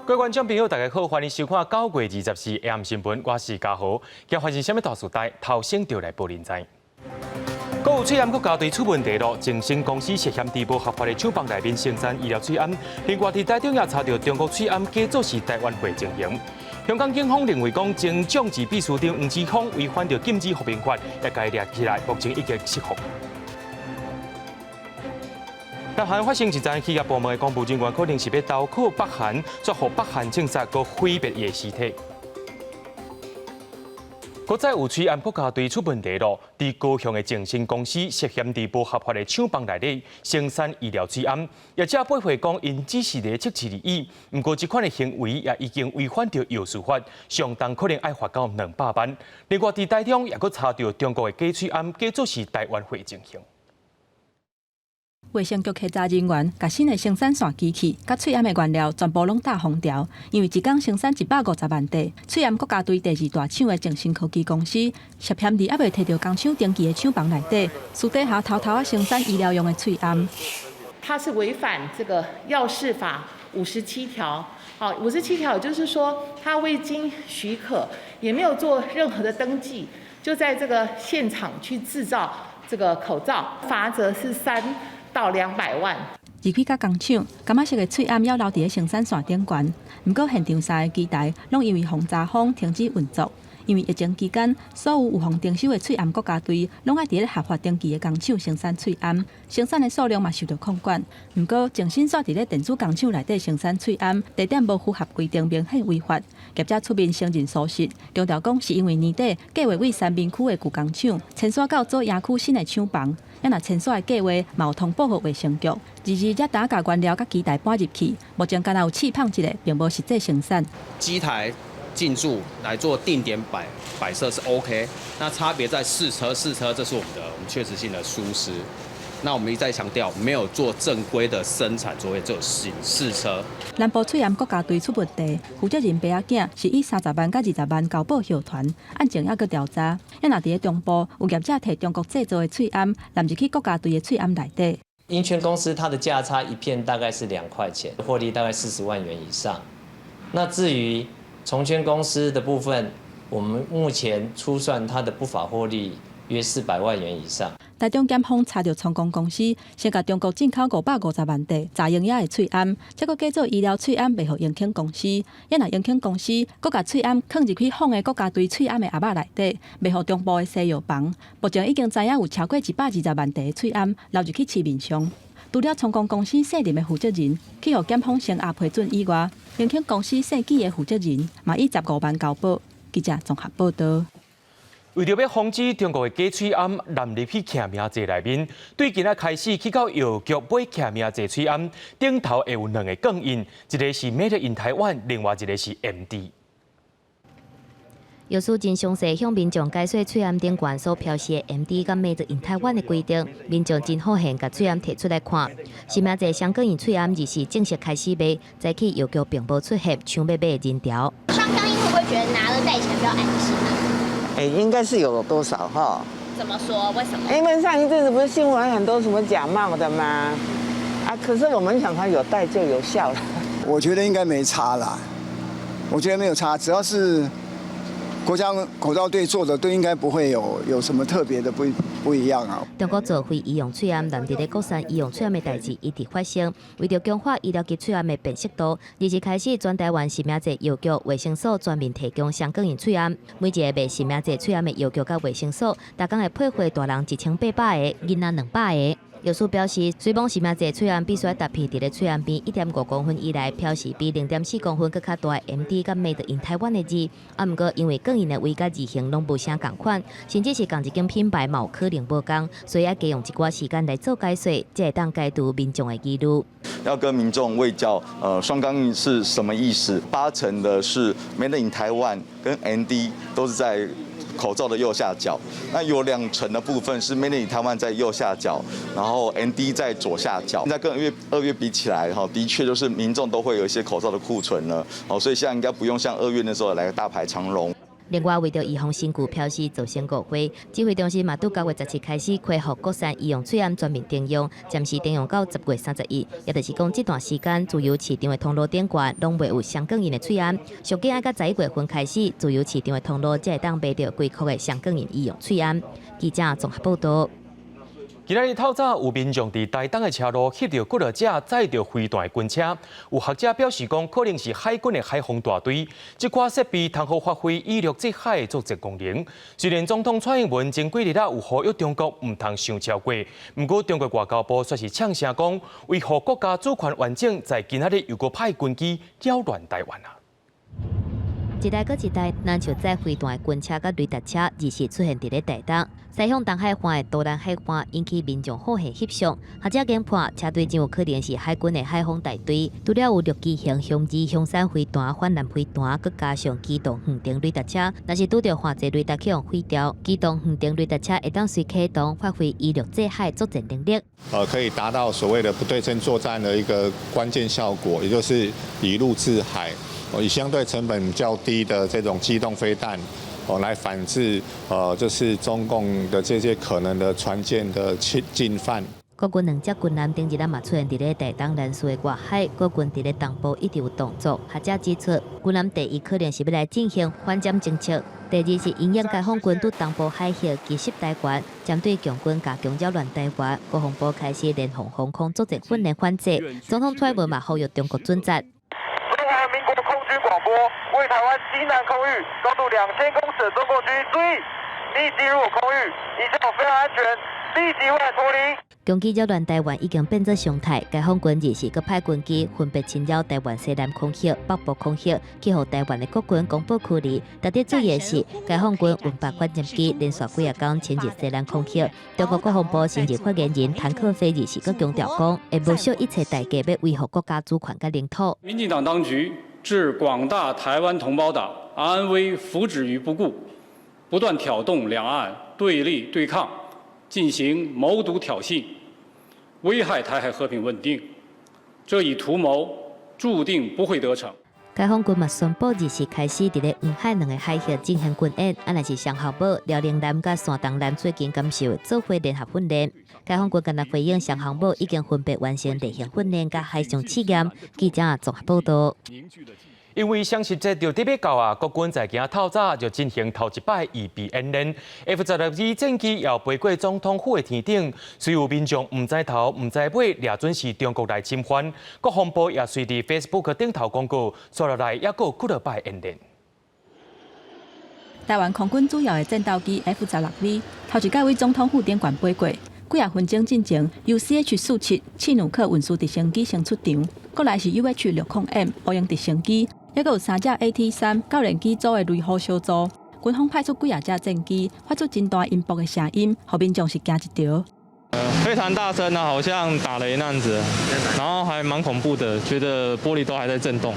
各位观众朋友，大家好，欢迎收看9月24日 AM 新闻，我是嘉豪。今发生什么大事代，头先就来报您知。国有翠暗国家队出问题了，正兴公司涉嫌低无合法的厂房内面生产医疗翠暗，另外伫台中也查到中国翠暗假作是台湾货情形。香港警方认为讲，前政治秘书长黄之锋违反着禁止服兵法，也该抓起来，目前已经释放。 南韩发生一件企业部门的公务人员可能是要刀口北韩，作予北韩警察个毁灭伊尸体。国再有翠暗国家队出问题了，伫高雄的正兴公司涉嫌伫无合法的厂房内底生产医疗翠暗，业者背回讲因只是咧测试而已。不过，这款的行为也已经违反着药事法，相当可能爱罚到200万。另外，伫台中也阁查到中国的假翠暗假作是台湾货情形。 卫生局稽查人员把新的生产线机器、甲翠暗的原料全部拢打封条，因为一天生产150万块。翠暗国家队第2大厂的正兴科技公司，涉嫌伫还未摕到工厂登记的厂房内底，私底下偷偷生产医疗用的翠暗。它是违反这个药事法57条。好，57条也就是说，他未经许可，也没有做任何的登记，就在这个现场去制造这个口罩，罚则是3到200万。入去甲工厂，感觉式的翠暗要留伫咧生产线顶悬，不过现场3个机台拢因为防查封停止运作。因为疫情期间，所有有防征收的翠暗国家队拢爱伫咧合法登记的工厂生产翠暗，生产的数量嘛受到控管。不过，正新煞伫咧电子工厂内底生产翠暗，地点无符合规定，明显违法。业者出面承认疏失，强调讲是因为年底计划为3明区的旧工厂迁徙到左营区新的厂房。 要若迁徙的计划，嘛有通报予卫生局，才打甲原料甲机台搬入去。目前敢若有气胖一个，并无实际生产。机台进驻来做定点摆设是 OK， 那差别在试车，这是我们确实性的疏失。那我们一再强调，没有做正规的生产作业，只有试车。南部翠暗国家队出问题，负责人爸仔囝是以30万到20万交保后团，案情还阁调查。要若伫咧中部有业者摕中国制造的翠暗，揽入去国家队的翠暗内底。英圈公司它的价差一片大概是2块钱，获利大概40万元以上。那至于重圈公司的部分，我们目前初算它的不法获利约400万元以上。 台中检方查到成功公司先甲中国进口550万块杂营业的翠暗，结果假做医疗翠暗卖予永庆公司。要若永庆公司搁甲翠暗放入去放的国家队翠暗的盒仔内底，卖予中部的西药房。目前已经知影有超过120万块的翠暗流入去市面上。除了成功公司姓林的负责人去予检方先押批准以外，永庆公司姓纪的负责人嘛以15万交保。记者综合报道。 为着要防止中国的假翠暗揽入去徛名册内面，对今仔开始去到药局买徛名册翠暗，顶头会有2个供应，一个是 Made in Taiwan， 另外一个是 MD。 药师真详细向民众解说翠暗顶悬所标示的 MD 甲 Made in Taiwan 的规定，民众真好闲，甲翠暗摕出来看。新名册香港因翠暗日正式开始卖，早起药局并无出现抢要买的人潮。商家因会不会觉得拿了贷钱比较安心啊？ 应该是有多少哈？怎么说？为什么？因为上一阵子不是新闻很多什么假冒的吗？啊，可是我们想它有带就有效了。我觉得应该没差啦，我觉得没有差，只要是国家口罩队做的，都应该不会有什么特别的不一样啊。中国做非医用翠暗，但伫咧国产医用翠暗的代志一直发生。为着强化医疗级翠暗的辨识度，日前开始全台湾新名册药局、卫生所专面提供香港型翠暗。每一个卖新名册翠暗的药局甲卫生所，逐工会配货大人1800个，囡仔200个。 药师表示，虽讲新名册翠暗必须搭配伫咧翠暗边1.5公分以内，标示比0.4公分更较大的 MD 甲 Made in Taiwan 的字。啊，毋过因为供应的位甲字形拢无啥共款，甚至是同一间品牌嘛有可能无共，所以要加用一寡时间来做解说，才会当解读民众的疑虑。要跟民众卫教，双钢印是什么意思？8成的是 Made in Taiwan 跟 MD 都是在 口罩的右下角，那有2成的部分是 Made in Taiwan 在右下角，然后 MD 在左下角。现在跟2月比起来，的确就是民众都会有一些口罩的库存了，所以现在应该不用像2月那时候来个大排长龙。另外，为着预防身躯飘失造成误会，指挥中心嘛，伫9月17开始恢复国产医用喙암全面停用，暂时停用到10月31日，也就是讲这段时间自由市场的通路顶悬拢袂有香港人的喙암，俗计爱到11月份开始，自由市场的通路才会当买到规区的香港人医用喙암。记者综合报道。今日透早有民众伫台东的车路翕到骨落者载着飞弹的军车，有学者表示讲，可能是海军的海防大队，这款设备通好发挥以陆制海的作战功能。虽然总统蔡英文前几日有呼吁中国唔通伤超过，不过中国外交部却是呛声讲，维护国家主权完整，在今日又搁派军机扰乱台湾啊！一台搁一台，难像载飞弹的军车甲雷达车，二时出现伫咧台东。西向东海岸的多兰海岸引起民众好喜翕相，学者研判车队真有可能是海军的海防大队。除了有6机型雄2雄3飞弹、反舰飞弹，佮加上机动远程雷达车，若是拄到化济雷达去用毁掉，机动远程雷达车会当随启动，发挥以陆制海作战能力。可以达到所谓的不对称作战的一个关键效果，也就是以陆制海，以相对成本较低的这种机动飞弹。来反制就是中共的这些可能的船舰的进犯。国军2只军舰顶一日嘛出现伫咧台东南苏的外海，国军伫咧东部一直有动作。学者指出，军舰第一可能是要来进行反舰侦测，第二是应用解放军对东部海峡基实台湾，针对强军加强扰乱台湾，国防部开始联防防空作战训练反制。总统蔡英文嘛呼吁中国准则。为台湾西南空域高度2000公尺的中国军注意，你进入空域，你就非常安全，立即回来脱离。攻击扰乱台湾已经变作常态，解放军日时搁派军机分别侵扰台湾西南空域、北部空域，去互台湾的国军公布距离。特别注意的是，解放军运8反舰机连续几日天侵入西南空域。中国国防部新任发言人谭克飞日时搁强调讲，会不惜一切代价要维护国家主权甲领土。民进党当局置广大台湾同胞的安危福祉于不顾，不断挑动两岸对立对抗，进行谋独挑衅，危害台海和平稳定，这一图谋注定不会得逞。解放军嘛宣布日时开始伫咧黄海2个海峡进行军演，若是上校堡、辽宁舰甲山东舰最近感受做伙联合训练。解放军今日回应上航堡已经分别完成例行训练甲海上试验。记者综合报道。因为双十节就特别到啊，国军在今透早就进行头一摆预备演练。F-12战机也飞过总统府的天顶，虽有民众唔知头唔知尾，掠准是中国来侵犯，国防部也随伫 Facebook 顶头公告，接落来也有几落摆演练。台湾空军主要的战斗机 F-16V 头一摆为总统府顶悬飞过。几啊分钟进前，由 CH-47刺女克运输直升机先出场，过来是 UH-60M 乌鹰直升机，还有3只 AT-3教练机组的雷虎小组。军方派出几啊只战机，发出真大音波的声音，互民众是惊一跳。非常大声啊，好像打雷那样子，然后还蛮恐怖的，觉得玻璃都还在震动。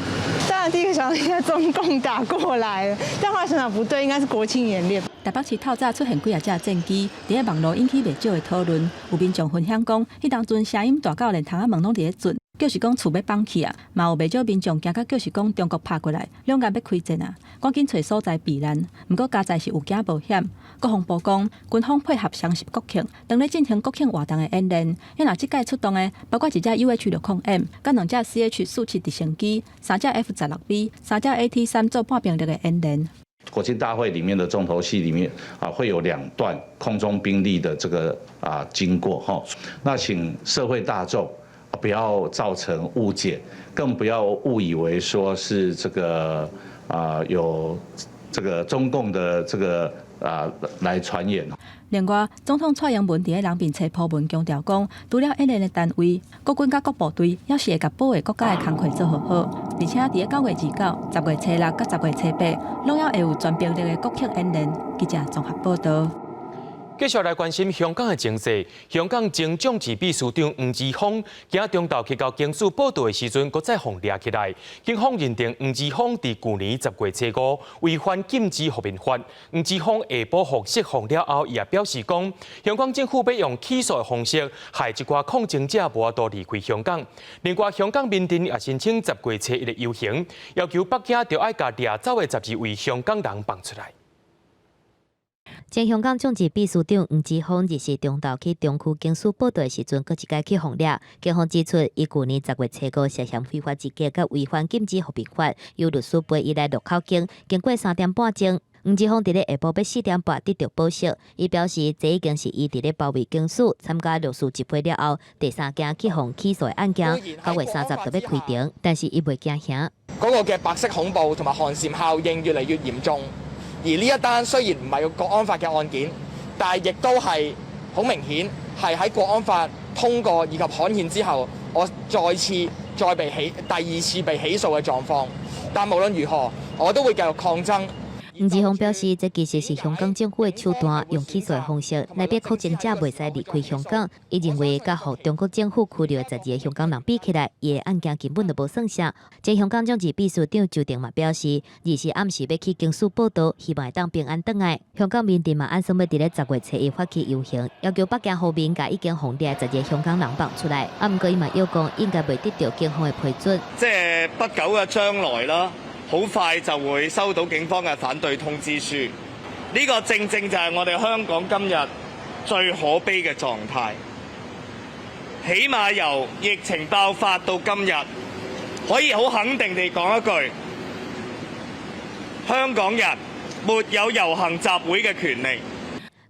当然，第一个想到应该中共打过来了，但后来想想不对，应该是国庆演练。台北市透早出现几啊只战机，伫咧网络引起袂少的讨论。有民众分享讲，迄当阵声音大到连窗仔门拢伫咧震，就是讲厝要放起啊。嘛有袂少民众惊到，就是讲中国拍过来，两岸要开战啊，赶紧找所在避难。不过加在是有惊无险。国防部讲，军方配合双十国庆，当咧进行国庆活动的演练。因若即届出动的，包括1只 UH-60M、甲2只 CH-47直升机、3只 F-16V、3只 AT-3做半兵力的演练。国庆大会里面的重头戏里面会有2段空中兵力的这个经过哈，那请社会大众不要造成误解，更不要误以为说是这个有这个中共的这个来传言。另外，总统蔡英文伫咧人民册铺文强调讲，除了演练的单位，国军甲各部队要是会甲保卫国家的工作做好，而且伫咧9月29、10月初6甲10月初8，拢要会有全兵力的国庆演练。记者综合报道。继续来关心香港的情势。香港前政治秘书长黄之锋，今日中昼去到警署报道的时阵，搁再被抓起来。警方认定黄之锋伫去年10月初5违反禁止服民法。黄之锋下晡获释放了后，伊也表示讲，香港政府要用起诉的方式，害一寡抗争者无法度离开香港。另外，香港民阵也申請10月初1的游行，要求北京着愛甲掠走的12位香港人放出來。前香港政治秘书长黄之锋日前中昼去中区警署报道时阵，佫一解去红掠。警方指出，伊去年10月初5涉嫌非法集结，甲违反禁止和平法，由律师陪伊来鹿口警，经过3点半钟。黄之锋伫咧下晡要4点半得到保释，伊表示这已经是伊伫咧包围警署、参加律师集会了后第3件去互起诉的案件。9月30就要開庭，但是伊袂驚嚇。嗰個嘅白色恐怖同埋寒蟬效應越嚟越嚴重，而呢一單雖然唔係國安法嘅案件，但係亦都係好明顯係喺國安法通過以及刊憲之後，我第二次被起訴嘅狀況。但無論如何，我都會繼續抗爭。黃之鋒表示，這其實是香港政府的手段，用起訴的方式來逼確診者袂使離開香港。伊認為，甲互中國政府拘留的12個香港人比起來，伊的案件根本就無算啥。前香港政治秘書長周庭嘛表示，日前暗時要去警署報到，希望會當平安轉來。香港面陣嘛按算要伫咧10月初1發起遊行，要求北京方面甲已經紅掠12個香港人放出來。不過伊嘛要講，應該未得到警方的批准。即係不久嘅將來啦。好快就會收到警方嘅反對通知書，呢個正正就係我哋香港今日最可悲嘅狀態。起碼由疫情爆發到今日，可以好肯定地講一句，香港人沒有遊行集會嘅權利。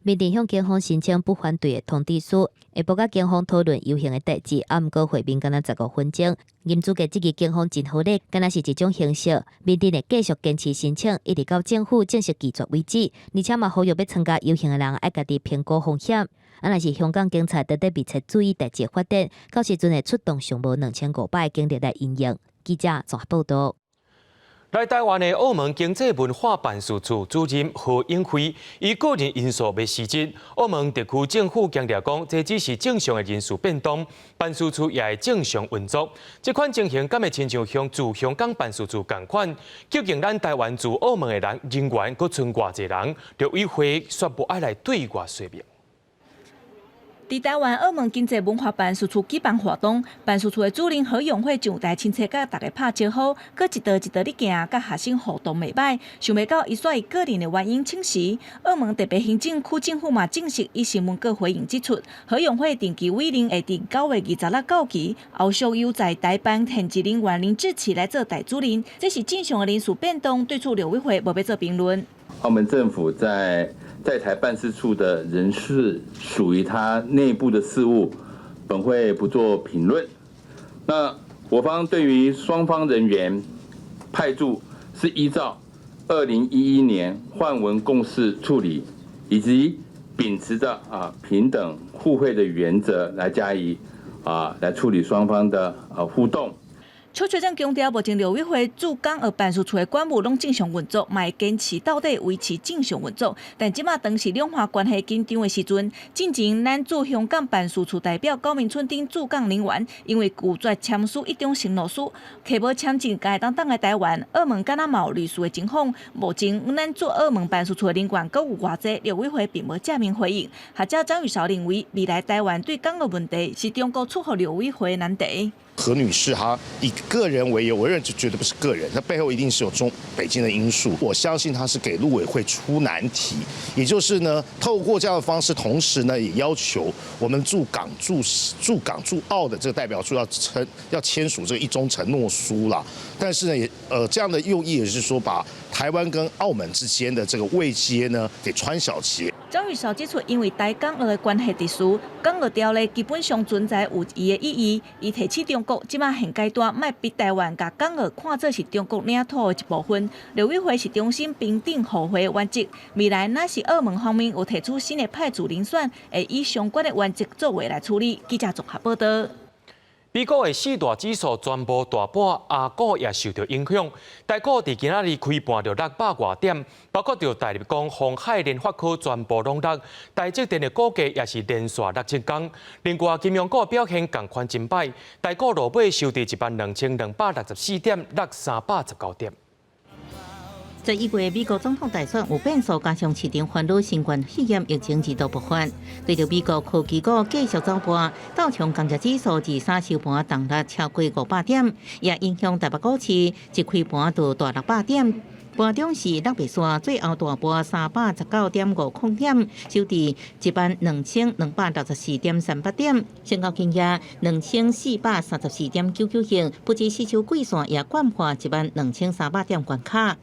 面陣向警方申請不反對的通知書，下晡甲警方討論遊行的代誌，毋過會面敢若15分鐘。嚴主嘅這個警方真好力，敢若是一種形式。面陣會繼續堅持申請，一直到政府正式拒絕為止。而且嘛呼籲要參加遊行的人，愛家己評估風險。若是香港警察得密切注意代誌發展，到時陣會出動上無2500警力來應應。記者綜合報道。來台灣的澳門經濟文化辦事處主任何永輝，以個人因素未辭職。澳門特區政府強調講，這只是正常的人事變動，辦事處也係正常運作。這款情形敢會親像駐香港辦事處同款？究竟咱台灣駐澳門的人員，佫剩偌濟人？陸委會宣布愛來對外說明。在台灣澳門經濟文化辦事處舉辦活動，辦事處的主任何永輝就帶親切甲大家拍招呼，佮一道咧行，甲學生互動袂歹。想袂到伊煞以個人的原因請辭。澳門特別行政區政府嘛正式以新聞稿回應指出，何永輝定期委任會伫9月26到期，後續由在台辦現職人員林志奇來做代主任，這是正常的人事變動，對此陸委會無要做評論。澳門政府在台辦事處的人事屬於他內部的事務，本會不做評論。那我方對於雙方人員派駐是依照2011年換文共識處理，以及秉持着平等互惠的原則來加以來處理雙方的互動。邱局長強調，目前陸委會駐港澳辦事處的官務攏正常運作，嘛會堅持到底維持正常運作。但即馬當時兩岸關係緊張的時陣，進前咱駐香港辦事處代表高明春等駐港人員，因為拒絕簽署一種承諾書，確保簽證才會當來台灣。澳門敢若嘛有律師的情況，目前咱駐澳門辦事處的人員閣有偌濟，陸委會並無正面回應。學者張玉韶認為，未來台灣對港澳問題是中國出乎陸委會的難題。何女士她以個人為由，我認為絕對不是個人，她背後一定是有北京的因素。我相信她是給陸委會出難題，也就是呢，透過這樣的方式，同時呢，也要求我們駐港駐澳的這個代表處要簽署這個一中承諾書啦。但是呢，這樣的用意也是說，把台灣跟澳門之間的這個位階呢，給穿小節。張玉韶指出，因為台港澳的關係特殊，港澳條例基本上存在有伊的意義，伊提起中國即馬現階段莫逼台灣甲港澳看作是中國領土的一部分。陸委會是中心平等互惠的原則，未來若是澳門方面有提出新的派駐人選，會以相關的原則作為來處理。記者綜合報道。美國的4大指數全部大盤，亞股也受到影響。台股伫今仔日開盤就600多點，包括着大立光、鴻海、聯發科全部攏落。台積電的股價也是連續6天。另外，金融股表現同款真歹，台股落尾收佇12264點，落319點。這一月美國總統大選有變數，加上市場煩惱新冠肺炎疫情二度爆發，對着美國科技股繼續走盤，道瓊工業指數自3收盤重落超過500點，也影響台北股市一開盤就大600點。波中是落白线最后大波319.50点，收伫12264.38点，成交金额2434.99亿，不止市场季线也贯破12300点关卡。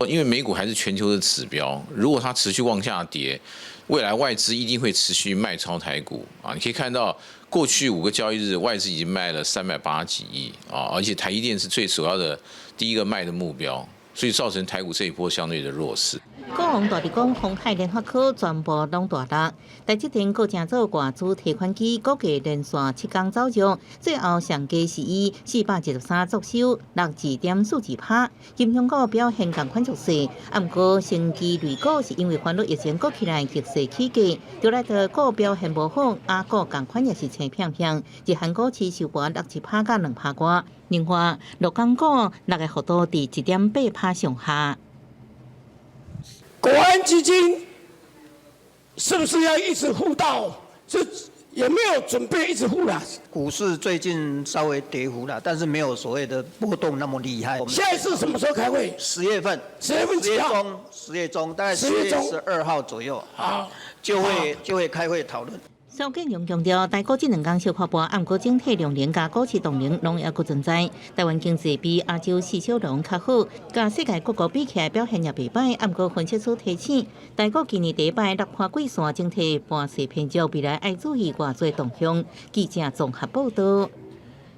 因为美股还是全球的指标，如果它持续往下跌，未来外资一定会持续卖超台股啊！你可以看到，过去5个交易日，外资已经卖了380几亿啊，而且台积电是最主要的第一个卖的目标，所以造成台股这一波相对的弱势。股王大力讲，鸿海联发科全部拢大落，台积电搁正做外资提款机，股价连续7天走弱，最后上加是以413作收，62.42%。金融股表现同款弱势，不过升级类股是因为烦恼疫情搁起来急势起价，就来到股表现无好，亚股同款也是青偏偏，日韩股市收盘61%到2%外。另外，陆港股6个幅度伫1.8%上下。国安基金是不是要一直护到？这也没有准备一直护啦。股市最近稍微跌幅了，但是没有所谓的波动那么厉害。现在是什么时候开会？10月份。10月份几号？10月中，大概10月12号左右。好，就会开会讨论。邵建荣强调，台股这2天小看盘，不过整体量能加股市动能拢还佫存在。台湾经济比亚洲四小龙较好，甲世界各国比起来表现也袂歹。不过分析师提醒，台股今年第一摆落盘季线整体盘势偏弱，未来要注意偌侪动向。记者综合报道。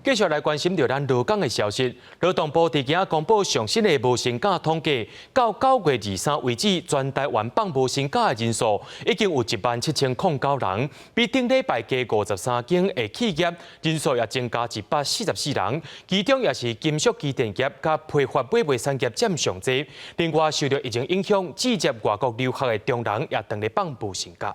继续来关心到咱劳工的消息。劳动部伫今公布上新的无薪假统计，到9月23为止，全台湾放无薪假的人数已经有17009人，比顶礼拜加53间的企业人数也增加144人，其中也是金属机电业甲批发买卖产业占上济。另外，受到疫情影响，直接外国留学的中人也当咧放无薪假。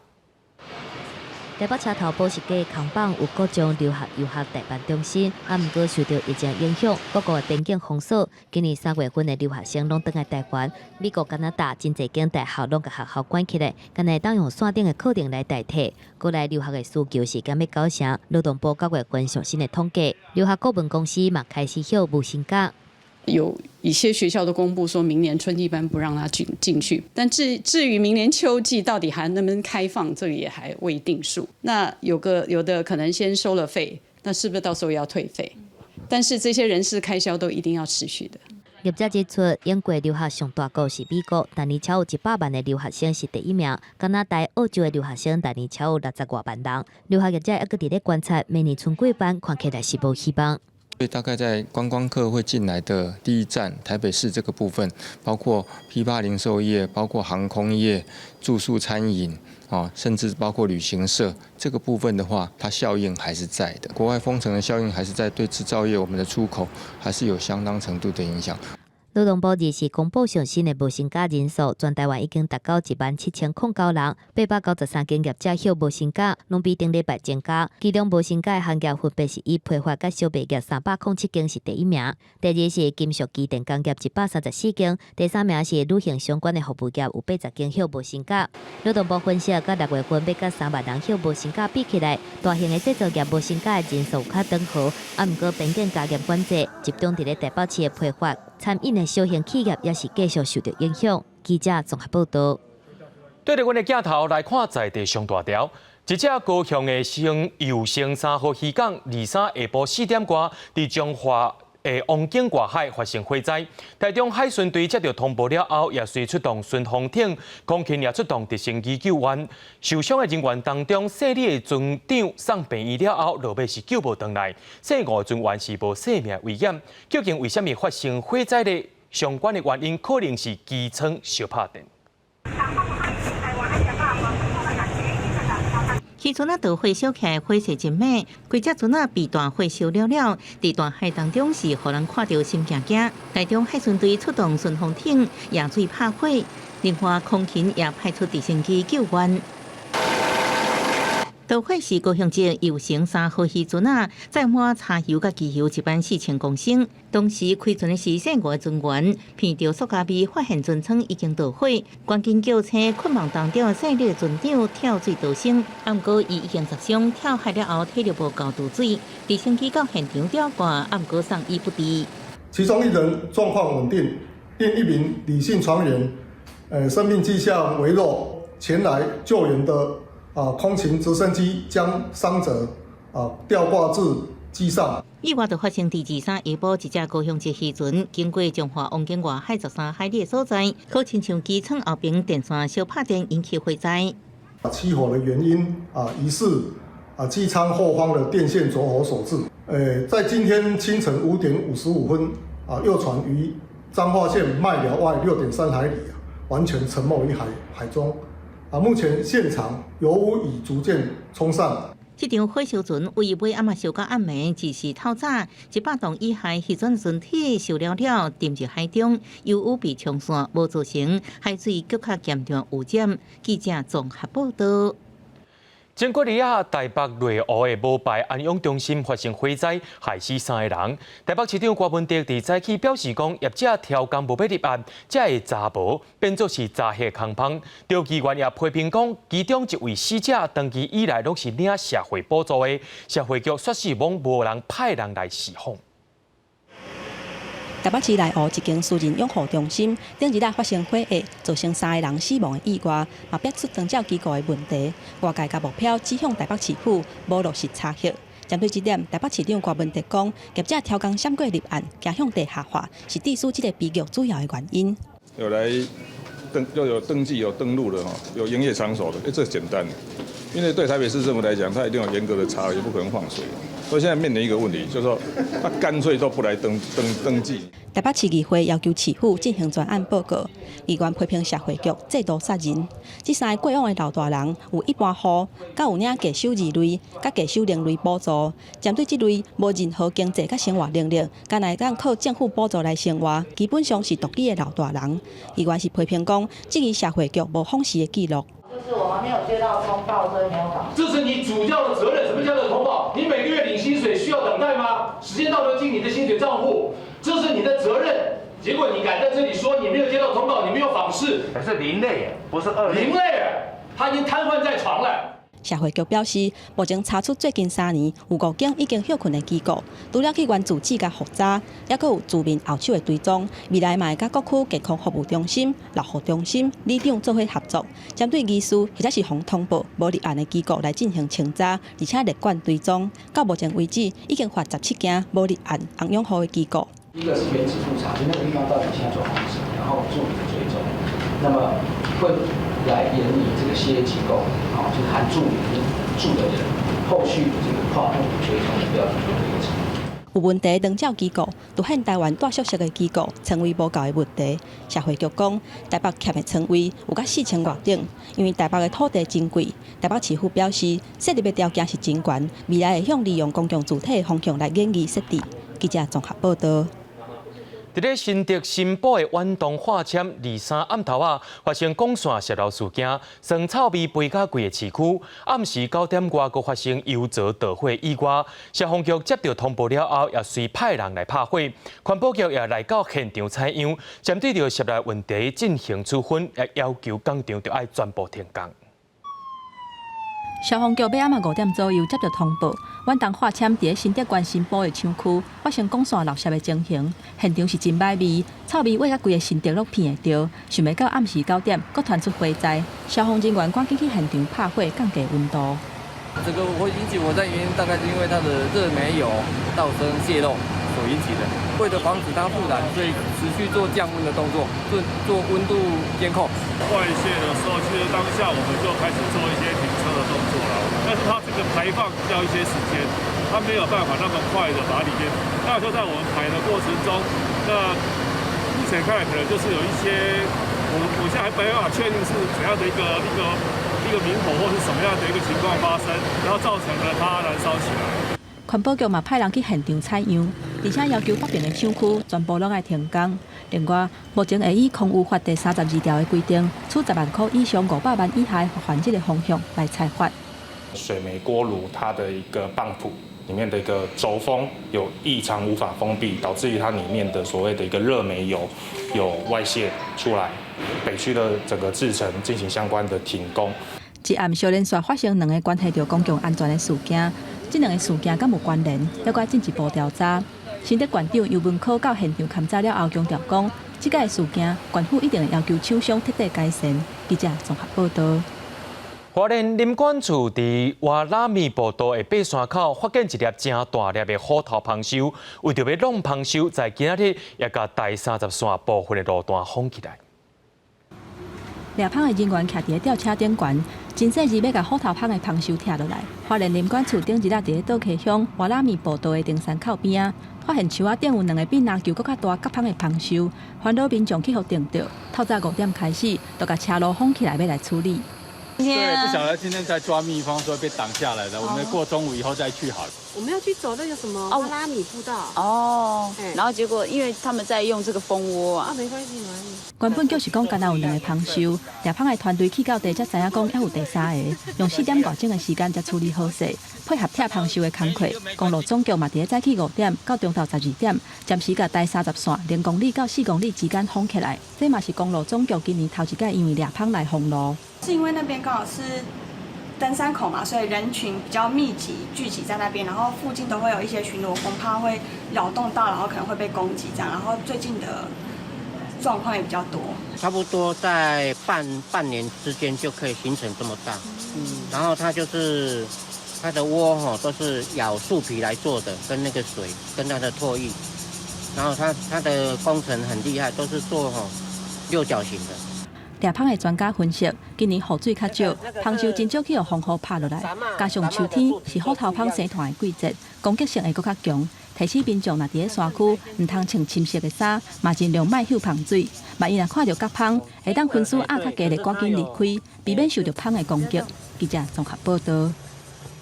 台北车头保时捷扛棒有各种留学游客代办中心，不过受到疫情影响，各国的边境封锁。今年3月份的留学生拢倒来台湾，美国、加拿大真侪间大学拢甲学校关起来，干内当用线顶的课程来代替。过来留学的需求是敢要高成？劳动部9月份上新的统计，留学顾问公司嘛开始休无薪假。有一些学校都公布说明年春季班不让他进去，但至于明年秋季到底还能不能开放，这个也还未定数。那有的可能先收了费，那是不是到时候要退费？但是这些人事开销都一定要持续的。业者指出，英国留学上大国是美国，但年超有100万的留学生是第一名。加拿大、澳洲的留学生但年超有60多万人。留学业者还佫伫咧观察，明年春季班看起来是无希望。所以大概在观光客会进来的第一站台北市这个部分，包括批发零售业、包括航空业、住宿餐饮甚至包括旅行社这个部分的话，它效应还是在的。国外封城的效应还是在，对制造业我们的出口还是有相当程度的影响。劳动部24日公布上新的无薪假人数，全台湾已经达到17009人，893间业者休无薪假，拢比顶礼拜增加。其中无薪假的行业分别是以批发甲小卖业307间是第一名，第二是金属机电工业134间，第三名是旅行相关的服务业有80间休无薪假。劳动部分析，甲6月份要甲3万人休无薪假比起来，大型的制造业无薪假的人数较长好，不过边境加严管制，集中伫咧台北市的批发、餐饮的小型企业也是继续受到影响。记者综合报道。对着阮的镜头来看在地上大条，一只高雄的油升3号渔港23下晡4点多，伫彰化王景外海发生火灾，台中海巡队接到通报了后，也随出动巡防艇，空勤也出动直升机救援。受伤的人员当中，姓李的船长送病院了后，落尾是救无回来。姓吴的船员是无生命危险。究竟为什么发生火灾的相关的原因，可能是机舱小拍电。渔船导火烧起来，火势真猛，规只船被大火烧了了。伫大海当中是互人看到心惊惊。台中海巡队出动巡防艇扬水拍火，另外空勤也派出直升机救援。导火是高雄市油城3号渔船载满柴油甲机油14000公升，当时开船的是姓吴的船员，闻到塑胶味，发现船舱已经着火，赶紧叫车困忙当中的姓李的船长跳水逃生，不过伊已经受伤，跳海了后体力无够渡水，直升机到现场吊挂，不过送医不治。其中一人状况稳定，另一名李姓船员，生命迹象微弱，前来救援的空勤直升机将伤者吊挂至机上。意外就发生第23下晡一只高雄籍渔船经过彰化望景外海13海里的所在，可亲像机舱后边电线小拍电引起火灾。起火的原因疑似机舱后方的电线着火所致。在今天清晨5点55分右船于彰化县麦寮外6.3海里完全沉没于海中。目前现场油污已逐渐冲散。这场火烧船为尾暗烧到暗暝，自是透早100吨以下渔船船体烧了沉入海中，油污被冲散，无造成海水更较严重污染。记者综合报道。前几日台北内湖的无牌安养中心发生火灾，害死3个人。台北市长郭文哲伫早起表示讲，业者挑工无要立案，这个查无变作是诈骗空帮。调议员也批评讲，其中一位死者长期以来拢是领社会补助的，社会局说是罔无人派人来释放。台北市内湖一间私人养护中心，顶日发生火灾，造成3个人死亡的意外，嘛逼出长照机构的问题。外界甲目标指向台北市府无落实查核。针对这点，台北市长郭文哲讲，业者挑工闪过立案，走向地下化，是致使这个悲剧主要的原因。要有登记、有登录的哈，有营业场所的，这简单。因为对台北市政府来讲，它一定有严格的查核，也不可能放水。所以现在面临一个问题，就是说，他干脆都不来登记。台北市议会要求市府进行专案报告，议员批评社会局制度杀人。这3个过往的老大人，有一般户，甲有领价收2类，甲价收0类补助。针对这类无任何经济甲生活能力，敢来当靠政府补助来生活，基本上是独居的老大人。议员是批评讲，这个社会局无访视的记录。就是我们没有接到通报，所以没有访。这是你主要的责任。什么叫做通报？你每个月领薪水需要等待吗？时间到就进你的薪水账户，这是你的责任。结果你敢在这里说你没有接到通报，你没有访视，是0类，不是2类。0类，他已经瘫痪在床了。社会局表示，目前查出最近3年有5间已经休困的机构，除了去原自治甲复查，也佫有住民后手的追踪。未来嘛会甲各区健康服务中心、老护中心、里长做伙合作，针对疑似或者是防通报无立案的机构来进行清查，而且列管追踪。到目前为止，已经发17间无立案安养护的机构。一个是原址复查，就那个地方到底现在状况是什么，然后做一个追踪。那么会来研拟这个些机构，就是含住民住的人，后续的这个跨部追踪的标准的流程。有问题的长照机构，独限台湾大宿舍的机构，称谓无够的问题。社会局讲，台北欠的称谓有甲4000外顶，因为台北的土地真贵。台北市府表示，设立的条件是真悬，未来会向利用公共主体的方向来研议设置。记者综合报道。伫咧新竹新埔的远东化纤23暗头发生光线泄漏事件，酸臭味飞甲规个市区。暗时9点外，佫发生油槽导火意外。消防局接到通报了后，也随派人来拍火。环保局也来到现场采样，针对着涉内问题进行处分，也要求工厂要全部停工。消防局要暗暝5点左右接到通报，远东化纤伫新竹县新埔的厂区发生光线漏泄的情形，现场是真歹味，臭味味甲规个新竹都闻得到。想袂到暗时9点，佫传出火灾，消防人员赶紧去现场拍火，降低温度。这个会引起火灾原因，大概是因为它的热煤油倒升泄漏所引起的。为了防止它复燃，所以持续做降温的动作，做温度监控。外泄的时候，其实当下我们就开始做一些停车的动作了。但是它这个排放要一些时间，它没有办法那么快的把里面。那就在我们排的过程中，那目前看来可能就是有一些，我现在还没办法确定是怎样的一个明火或是什么样的一个情况发生，然后造成了它燃烧起来。环保局嘛派人去现场采样，而且要求北边的厂区全部拢爱停工。另外，目前会以空污法第32条的规定，处10万块以上500万以下罚款这个方向来裁罚。水煤锅炉它的一个泵浦里面的一个轴封有异常无法封闭，导致于它里面的所谓的一个热煤油有外泄出来，北区的整个制程进行相关的停工。一暗小连续发生2个关系到公共安全的事件，这2个事件敢无关联，要搁进一步调查。新竹县长尤文科到现场勘查了后，强调讲，这个事件，县府一定会要求厂商彻底改善。记者综合报道。花莲林管处伫瓦拉米步道的八山口发现一粒真大粒的虎头蚌蛸，为着要弄蚌蛸，在今仔日也甲第30线部分的路段封起来。抓蚌的人员徛伫吊车顶悬，真细日要甲虎头蚌的蚌蛸拆落来。花莲林管处顶日伫咧倒溪乡瓦拉米步道的登山口边啊，发现树仔顶有2个比篮球更较大甲蚌的蚌蛸，烦恼民众去互定着。透早5点开始，就甲车路封起来要来处理。对，不晓得今天在抓蜜蜂，所以被挡下来的。我们过中午以后再去好了。我们要去走那个什么瓦拉米步道。哦，然后结果因为他们在用这个蜂窝啊。没关系，没关系。原本就是讲，敢若有2个蚌蛸，抓蚌的团队去到地才知影讲，还有第3个，用4点多钟的时间才处理好势，配合拆蚌蛸的工课，公路总局嘛伫咧早起5点到中昼12点，暂时甲第30线0公里到4公里之间封起来。这嘛是公路总局今年头一届因为抓蚌来封路。是因为那边刚好是登山口嘛，所以人群比较密集聚集在那边，然后附近都会有一些巡逻工，怕会扰动到，然后可能会被攻击这样。然后最近的状况也比较多，差不多在半年之间就可以形成这么大。然后它就是它的窝都是咬树皮来做的，跟那个水跟它的唾液，然后它的工程很厉害，都是做6角形的。抓蚌的专家分析，今年雨水较少，蚌蛸真少去互风雨拍落来，加上秋天是虎头蚌生团的季节，攻击性会更较强。提醒民众若伫咧山区，唔通穿深色的衫，嘛尽量莫嗅香水。万一若看到甲蚌，会当分数压较低的赶紧离开，避免受到蚌的攻击。记者综合报道。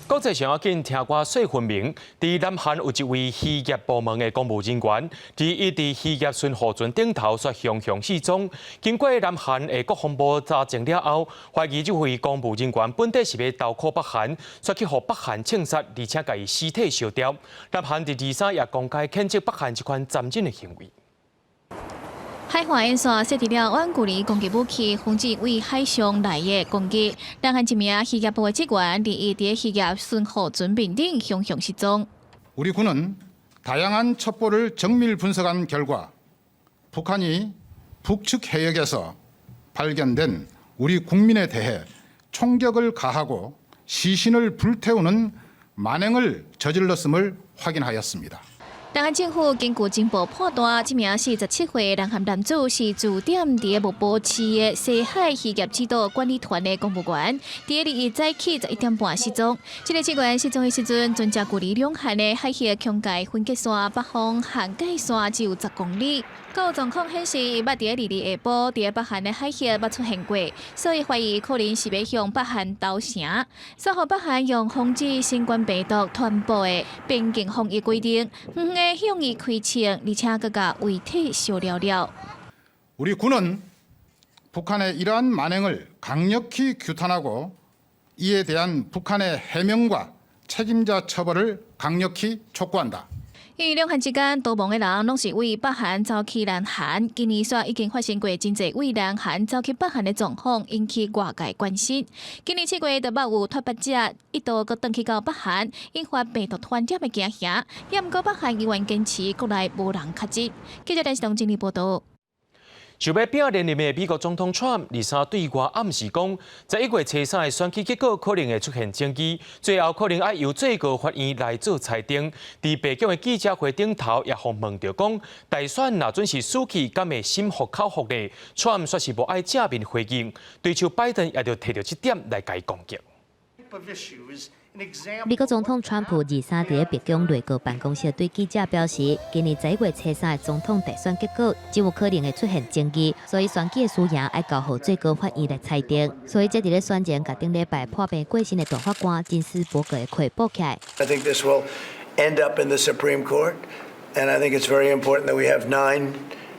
国际上要紧听歌说分明，伫南韩有一位渔业部门的公务人员，伊伫渔业巡护船顶头却雄雄失踪。经过南韩的国防部查证了后，怀疑这位公务人员本底是要投靠北韩，却去互北韩枪杀，而且甲伊尸体烧掉。南韩伫23也公开谴责北韩这款残忍的行为。海华演线设置了远距离攻击武器，防止为海上来的攻击。南韩一名渔业部的职员伫伊伫渔业巡护船面顶雄雄失踪。우리 군은 다양한 첩보를 정밀 분석한 결과 북한이 북측 해역에서 발견된 우리 국민에 대해 총격을 가하고 시신을 불태우는 만행을 저질렀음을 확인하였습니다. 南韩政府根据情报判断，这名47岁南韩男子是驻点伫木波市的西海渔业指导管理团的公务员，伫日早起11点半失踪。这个职员失踪的时阵，船只距离两韩的海峡疆界分界线北方hạn界线只有10公里。有状况显示，伊捌伫日下晡伫北韩的海峡捌出现过，所以怀疑可能是要向北韩投诚。稍后北韩用防止新冠病毒传播的边境防疫规定，唔会向伊开枪，而且佮甲遗体烧了了。 우리 군은 북한의 이러한 만행을 강력히 규탄하고 이에 대한 북한의 해명과 책임자 처벌을 강력히 촉구한다. 因为两韩之间逃亡的人拢是为北韩走去南韩，今年煞已经发生过真侪为南韩走去北韩的状况，引起外界关心。今年7月，就捌有脱北者一度佮转去到北韩，引发病毒传染的惊吓。也毋过北韩依然坚持国内无人确诊。记者电视台整理报道。 想要拼连任的美国总统 Trump，23对外暗示讲，11月初3的选举结果可能会出现争议，最后可能要由最高法院来做裁定。伫白宫的记者会顶头也互问到讲，大选若准是输去，敢会心服口服呢 ？Trump 说是无爱正面回应，对手拜登也就摕到这点来甲伊攻击。 美国总统川普23伫白宫内阁办公室对记者表示，今年11月初3的总统大选结果极有可能会出现争议，所以选举的输赢要交予最高法院来裁定。所以，这伫咧选前，甲顶礼拜破病过身的大法官金斯伯格的会报起来。I think this will end up in the Supreme Court, and I think it's very important that we have 9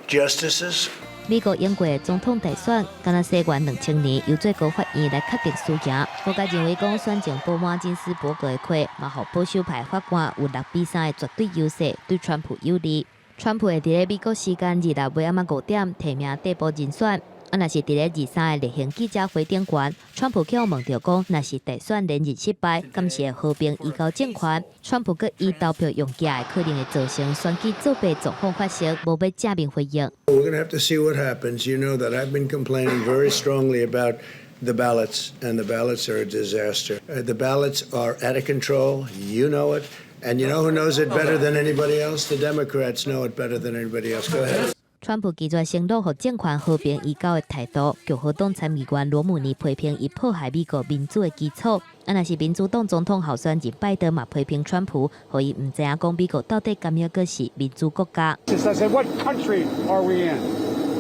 justices. 美国英国的总统大选，敢若西元2000年由最高法院来确定输赢。各界认为讲选情不满金斯伯格的亏，嘛互保守派法官有6比3的绝对优势，对川普有利。川普会伫咧美国时间日尾晚5点提名逮捕人选。若是伫咧23个例行记者会顶悬，川普却问到讲，若是大选连任失败，敢是会和平移交政权？川普佮以投票用假的可能会造成选举作弊状况发生，无要正面回应。We're going to have to see what happens. You know that I've been complaining very strongly about the ballots, and the ballots are a disaster. The ballots are out of control. You know it. And you know who knows it better than anybody else? The Democrats know it better than anybody else. Go ahead. 川普拒绝承诺和政权和平移交的态度，共和党参议员罗姆尼批评伊迫害美国民主的基础。若是民主党总统候选人拜登嘛批评川普，互伊唔知影讲美国到底敢要个是民主国家。I said, what country are we in?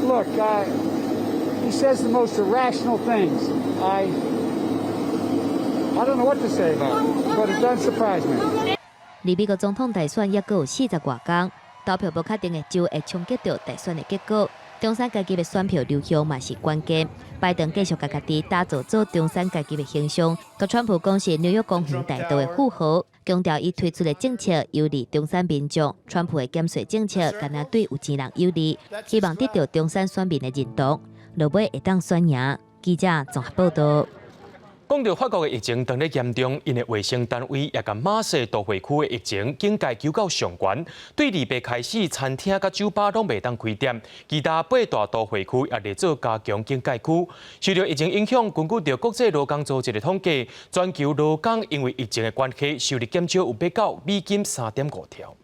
Look, he says the most irrational things. I don't know what to say about it, but it doesn't surprise me. 离美国总统大选也阁有40多天。投票不确定的州会冲击到大选的结果，中产阶级的选票流向嘛是关键。拜登继续家己打造做中产阶级的形象，甲川普讲是纽约公园大道的富豪，强调伊推出的政策有利中产民众。川普的减税政策敢若对有钱人有利，希望得到中产选民的认同，落尾会当选赢。记者综合报道。讲到法国的疫情当咧严重，因为卫生单位也甲马赛都会区的疫情警戒求到上悬，对2月开始，餐厅甲酒吧拢袂当开店，其他8大都会区也列做加强警戒区。受到疫情影响，根据着国际劳工组织的统计，全球劳工因为疫情的关系，收入减少有达到美金3.5条。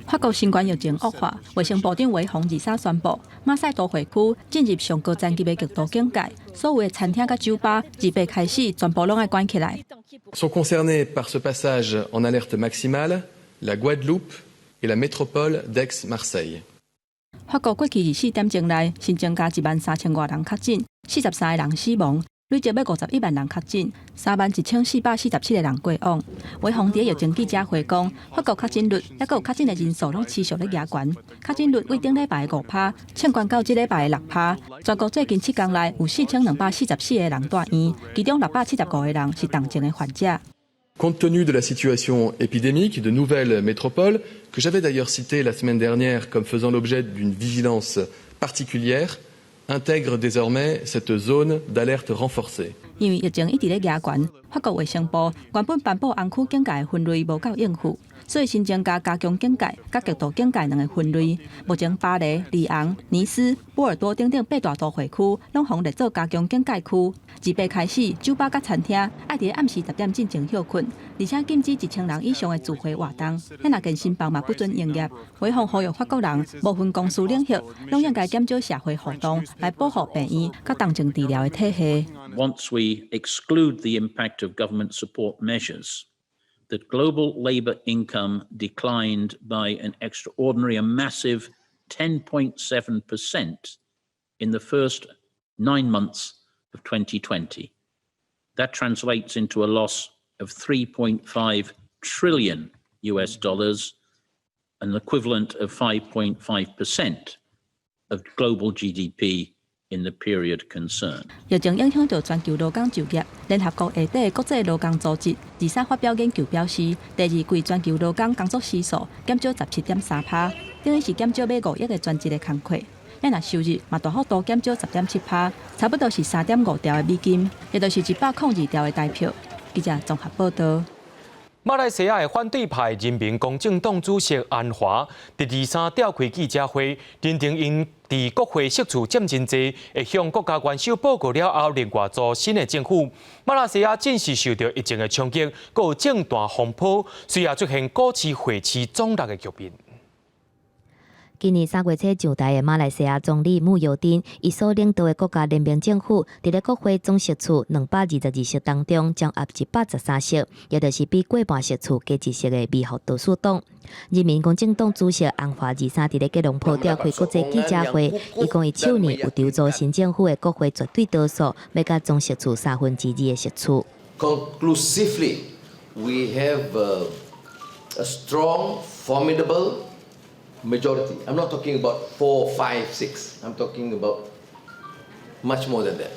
法国新冠疫情恶化，卫生部长维洪23宣布，马赛都会区进入上高层级的极度警戒，所有的餐厅甲酒吧2月开始全部拢要关起来。Sont concernés par ce passage en alerte maximale la Guadeloupe et la métropole d'Aix-Marseille。法国过去24点钟内新增加13000多人确诊，43个人死亡。累计要51万人确诊，31447个人过往。维洪伫疫情记者会讲，法国确诊率也有确诊的人数拢持续咧加悬，确诊率为顶礼拜的5%，升悬到即礼拜的6%。全国最近7天内有4244个人住院，其中675个人是重症的患者。Compte tenu de la situation épidémique de nouvelles métropoles, que j'avais d'ailleurs cité la semaine dernière comme faisant l'objet d'une vigilance particulière, intègre désormais cette zone d'alerte renforcée。因为疫情一直咧加悬，法国卫生部原本颁布红区警戒的分类无够应付，所以新增加强警戒、甲极度警戒2个分类。目前巴黎、里昂、尼斯、波尔多等8大都会区拢互列做加强警戒区。2月开始，酒吧甲餐厅爱伫暗时10点进前休困，而且禁止1000人以上的聚会活动。遐若健身房嘛不准营业。维洪呼吁法国人，无分公司领域，拢应该减少社会活动，来保护病院甲重症治疗的体系。Once we exclude the impact of government support measures, that global labour income declined by an extraordinary and massive 10.7% in the first 9 months of 2020. That translates into a loss of 3.5 trillion US dollars, an equivalent of 5.5% of global GDP in the period concerned. 疫情影响到全球劳工就业。联合国下底国际劳工组织23发表研究表示，第2季全球劳工工作时数减少17.3%，等于是减少约5亿个全职的工课。若收入嘛大幅度减少10.7%，差不多是3.5条的美金，也就是102条的台票。记者综合报道。马来西亚的反对派人民公正党主席安华第23召开记者会，认定因伫国会席处占真济，会向国家元首报告了后，另外组新的政府。马来西亚正是受到疫情的冲击，阁有政坛风波，随后出现股市汇市总落的局面。今年3月初上台的马来西亚总理慕尤丁，伊所领导的国家联盟政府，伫咧国会总席处222席当中，将压113席，也就是比过半席处加1席的美好多数党。人民公正党主席安华23伫咧吉隆坡召开国际记者会，伊讲伊去年有筹组新政府的国会绝对多数，要甲总席处2/3的席处。Conclusively, we have a strong, formidable majority. I'm not talking about 4, 5, 6. I'm talking about much more than that.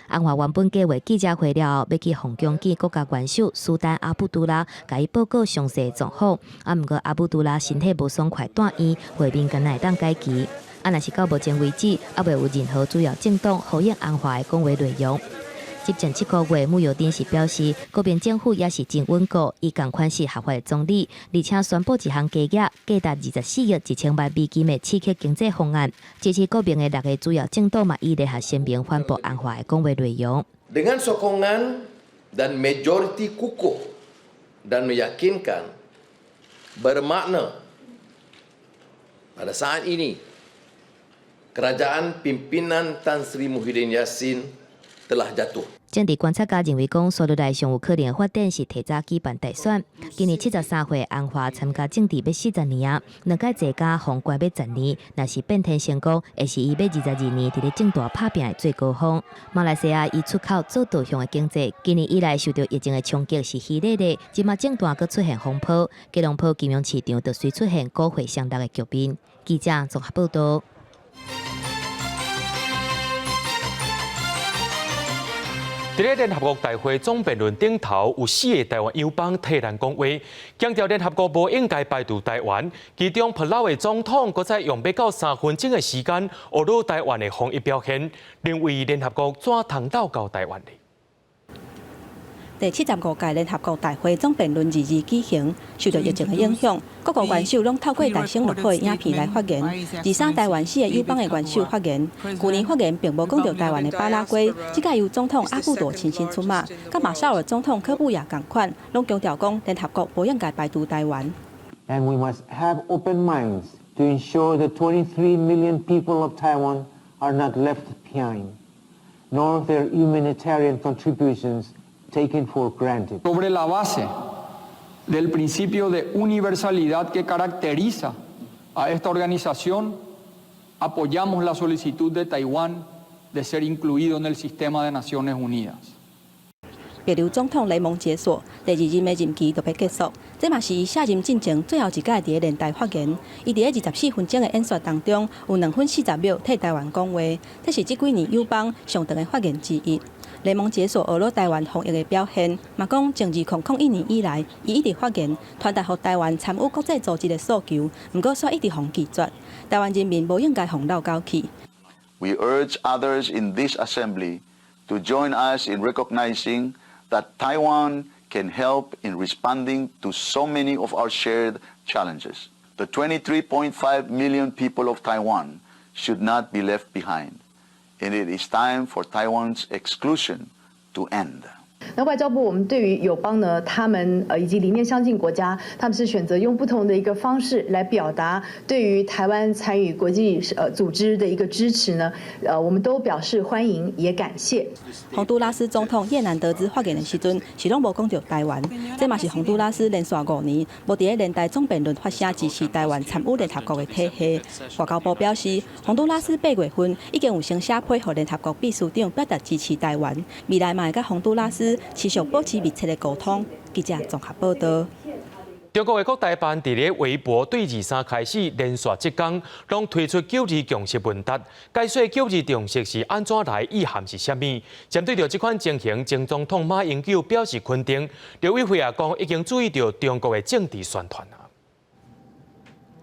安华原本计划记者会了后，要去红疆见国家元首苏丹阿卜杜拉，甲伊报告详细状况。毋过阿卜杜拉身体无爽快，住院，会面敢会当改期。若是到目前为止，还未有任何主要政党呼应安华的讲话内容。执政7个月，穆尤丁是表示，国民政府也是真稳固，伊同款是合法的总理，而且宣布一项加额价达24亿1千万美金的刺激经济方案。支持国民的6个主要政党嘛，伊联合声明反驳安华的讲话内容。Dengan sokongan dan majoriti kukuh dan meyakinkan bermakna pada saat ini kerajaan pimpinan Tan Sri Muhyiddin Yassin telah jatuh。政治观察家认为，讲所落来上有可能的发展是提早举办大选。今年73岁安华参加政治要40年啊，2届坐驾封关要10年，若是变天成功，会是伊要22年伫咧政大拍拼的最高峰。马来西亚以出口做导向的经济，今年以来受到疫情的冲击是稀烈的，即马政大阁出现风波，吉隆坡金融市场就随出现股汇上落的局面。记者综合报道。伫咧联合国大会总辩论顶头，有4个台湾友邦替咱讲话，强调联合国无应该排除台湾。其中，普拉维总统搁再用不到3分钟的时间，侮辱台湾的防疫表现，认为联合国怎通斗到台湾呢？第75届联合国大会总辩论日举行，受到疫情的影响，各国元首拢透过大声录好的影片来发言。23台湾4个友邦的元首发言，去年发言并无讲到台湾的巴拉圭，这届由总统阿布多亲身出马，甲马绍尔总统科布亚同款，拢强调讲联合国无应该排除台湾。And we must have open minds to ensure the 23 million people of Taiwan are not left behind, nor their humanitarian contributions taken for granted. Sobre la base del principio de universalidad que caracteriza a esta organización, apoyamos la solicitud de Taiwán de ser incluido en el sistema de Naciones Unidas. 别如总统雷蒙解锁第2任的任期就要结束，这嘛是伊卸任进程最后一届伫咧联大发言。伊伫咧24分钟的演说当中，有2分40秒替台湾讲话，这是这几年友邦上长的发言之一。雷蒙解锁俄罗台湾防疫的表现，嘛讲从2001年以来，伊一直发言传达予台湾参与国际组织的诉求，不过却一直互拒绝。台湾人民无应该互闹交气。We urge others in this assembly to join us in recognizing that Taiwan can help in responding to so many of our shared challenges. The 23.5 million people of Taiwan should not be left behind, and it is time for Taiwan's exclusion to end. 那外交部，我们对于友邦呢，他们以及理念相近国家，他们是选择用不同的一个方式来表达对于台湾参与国际组织的一个支持呢，我们都表示欢迎，也感谢。洪都拉斯总统叶南德兹发言的时阵，是拢无讲到台湾，这嘛是洪都拉斯连续5年无伫咧联大总辩论发声支持台湾参与联合国的体系。外交部表示，洪都拉斯8月份已经有先写批予联合国秘书长表达支持台湾，未来嘛会甲洪都拉斯持续保持密切的沟通。记者综合报道。中国的国台办伫咧微博对23开始连续7天，拢推出9字共识问答。解说9字共识是安怎来，意涵是啥物？针对着这款情形，前总统马英九表示肯定。刘伟辉也讲，已经注意到中国的政治宣传。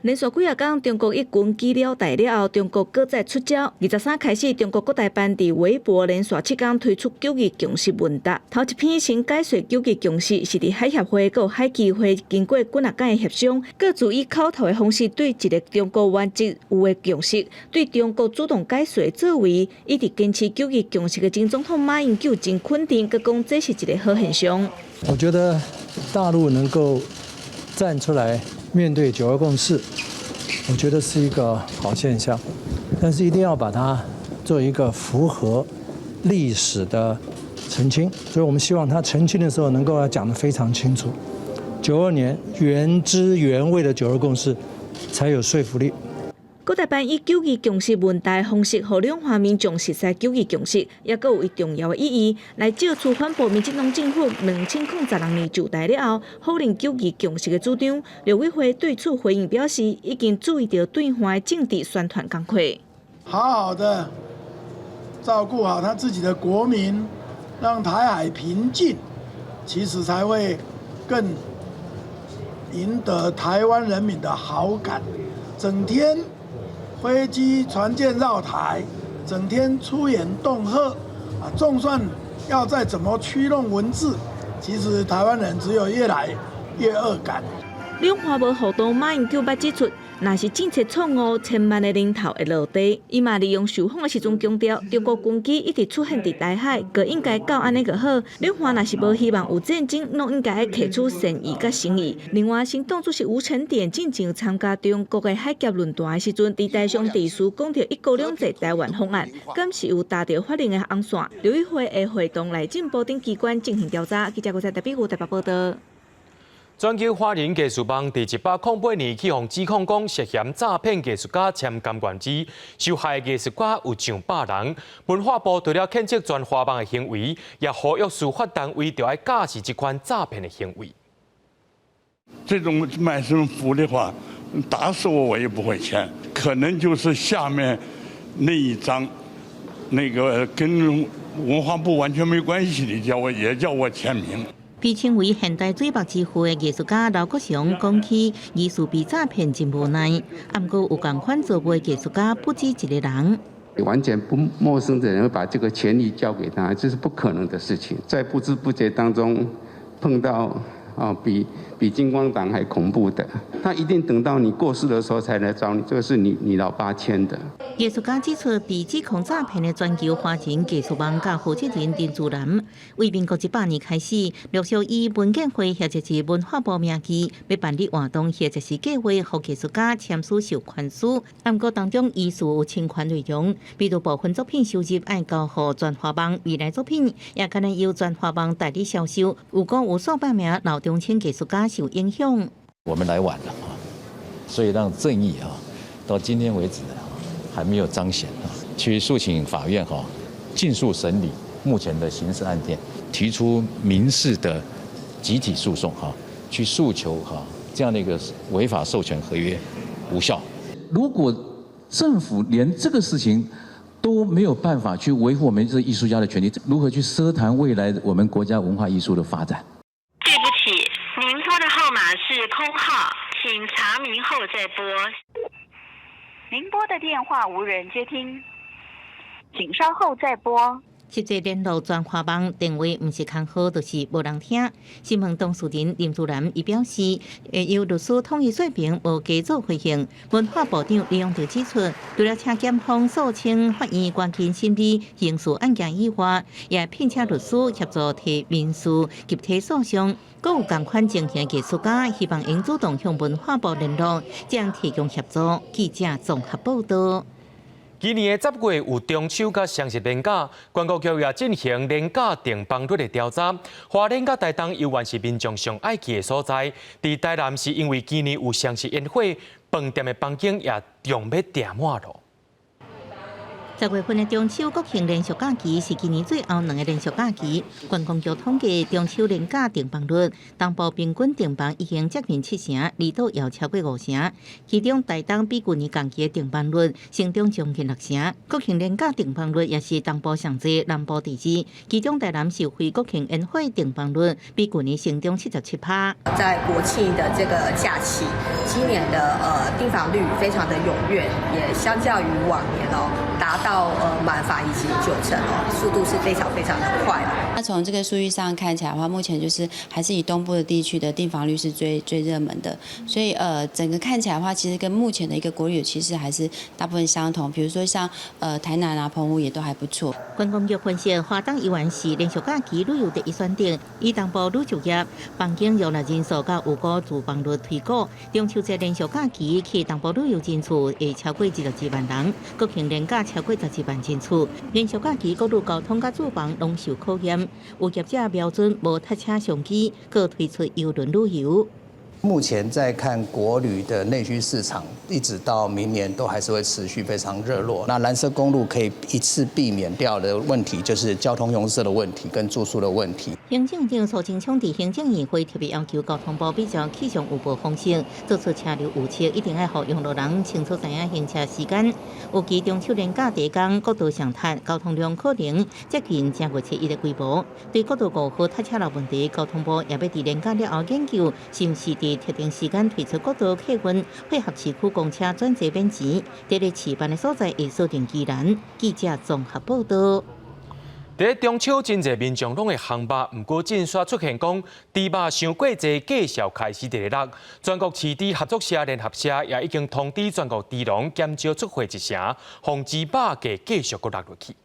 连续几啊天，中国一军机了台了后，中国搁再出招。23开始，中国国台办伫微博连续7天推出9字共识问答。头一篇先解说9字共识是伫海协会、佮海基会经过几啊天的协商，各自以口头的方式对一个中国原则有的共识，对中国主动解说作为一直坚持9字共识的前总统马英九真肯定，佮讲这是一个好现象。我觉得大陆能够站出来面对9·2共识，我觉得是一个好现象，但是一定要把它做一个符合历史的澄清。所以我们希望他澄清的时候能够要讲得非常清楚，92年原汁原味的9·2共识才有说服力。国台办以9字共识问答方式，互两方面重视9字共识，也佫有一重要的意义，来借此反驳民进党政府2012年就台了后否认9字共识的主张。刘伟辉对此回应表示，已经注意到对方的政治宣传工作，好好的照顾好他自己的国民，让台海平静，其实才会更赢得台湾人民的好感。整天飞机、船舰绕台，整天出言恫吓啊！就算要再怎么曲弄文字，其实台湾人只有越来越恶感。两岸无互动，马英九捌指出，若是政策错误，千万的零头会落地。伊嘛利用受访的时阵强调，中国军机一直出现伫台海，个应该到安尼就好。两岸若是无希望有战争，拢应该摕出善意甲诚意。另外，新党主席吴承典进前参加中国的海峡论坛的时阵，伫台上地书讲到一国两制台湾方案，敢是有达到法令的红线。刘议会的会同内政部等机关进行调查。记者郭彩台北台北报道。全球华人艺术帮第108年起互指控讲涉嫌诈骗艺术家签甘愿纸，受害艺术家有上百人。文化部除了谴责全华帮的行为，也呼吁司法单位就要架起这款诈骗的行为。这种卖身符的话，打死我也不会签，可能就是下面那一张，那个跟文化部完全没关系的，叫我签名。被称为现代最白之父的艺术家刘国祥讲起，艺术被诈骗真无奈，不过有同款做过艺术家不止一个人。完全不陌生的人会把这个权利交给他，这是不可能的事情。在不知不觉当中碰到比金光党还恐怖的，他一定等到你过世的时候才来找你，这个是你老爸签的。艺术家指出，被指控诈骗的全球华人艺术网甲负责人林自然，为民国100年开始，陆续以文件会或者是文化部名义，要办理活动或者是计划，互艺术家签署授权书。不过当中疑似有侵权内容，比如部分作品收入爱交予全华帮，未来作品也可能由全华帮代理销售。有讲有数百名老中青艺术家受影响。我们来晚了所以让正义到今天为止还没有彰显去诉请法院尽速审理目前的刑事案件，提出民事的集体诉讼去诉求这样的一个违法授权合约无效。如果政府连这个事情都没有办法去维护我们这艺术家的权利，如何去奢谈未来我们国家文化艺术的发展？对不起，您拨的号码是空号，请查明后再拨。您拨的电话无人接听，请稍后再拨。实际联络全华帮电话不是空号，就是无人听。新闻当事人林自然伊表示，会由律师统一说明无加做回应。文化部长利用就指出，除了请检方诉请法院关键审理刑事案件以外，也聘请律师协助提民事集体诉讼。各有同款情形艺术家，希望应主动向文化部联络，将提供协助。记者综合报道。今年的10月有中秋甲双十连假，观光局也进行连假订房率的调查。花莲甲台东犹原是民众上爱去的所在。伫台南是因为今年有双十宴会，饭店的房间也用要订满了。10月份的中秋国庆连续假期是今年最后2个连续假期。观光局统计中秋连假订房率，东部平均订房已经接近70%，离岛也超过50%。其中台东比去年同期的订房率成长将近60%。国庆连假订房率也是东部上济，南部第2。其中台南受惠国庆宴会订房率比去年成长77%。在国庆的这个假期，今年的订房率非常的踊跃，也相较于往年达到满房以及90%速度是非常非常的快。那从这个数据上看起来的话，目前就是还是以东部的地区的订房率是最热门的，所以整个看起来的话，其实跟目前的一个国旅其实还是大部分相同。比如说像台南啊、澎湖也都还不错。观光局分析，花东依然是连续假期旅游第一选择，以东部旅游业房间容纳人数甲有高住房率推高。中秋节连续假期去东部旅游人次会超过12万人，国庆连假超过12万人次。连续假期各路交通甲住房拢受考验，有业者瞄准无塞车上机，各推出邮轮旅游。目前在看国旅的内需市场，一直到明年都还是会持续非常热络。那蓝色公路可以一次避免掉的问题，就是交通拥塞的问题跟住宿的问题。行政长苏清昌伫行政议会特别要求交通部比照气象预报方式，做出车流预测，一定要让用路人清楚知影行车时间。有其中秋连假第一天，国道上塞，交通量可能接近正月7日的规模。对国道5号塞车路问题，交通部也要伫连假了后研究，是毋是伫伫特定时间推出各道客运，配合市区公车转接免钱。伫咧市办的所在会锁定宜兰。记者综合报道。在中秋，真侪民众拢会烘肉，不过真煞出现讲，猪肉伤过济，计数开始伫咧落。全国饲猪合作社联合社也已经通知全国猪农减少出货一成，防猪肉价继续搁落落去。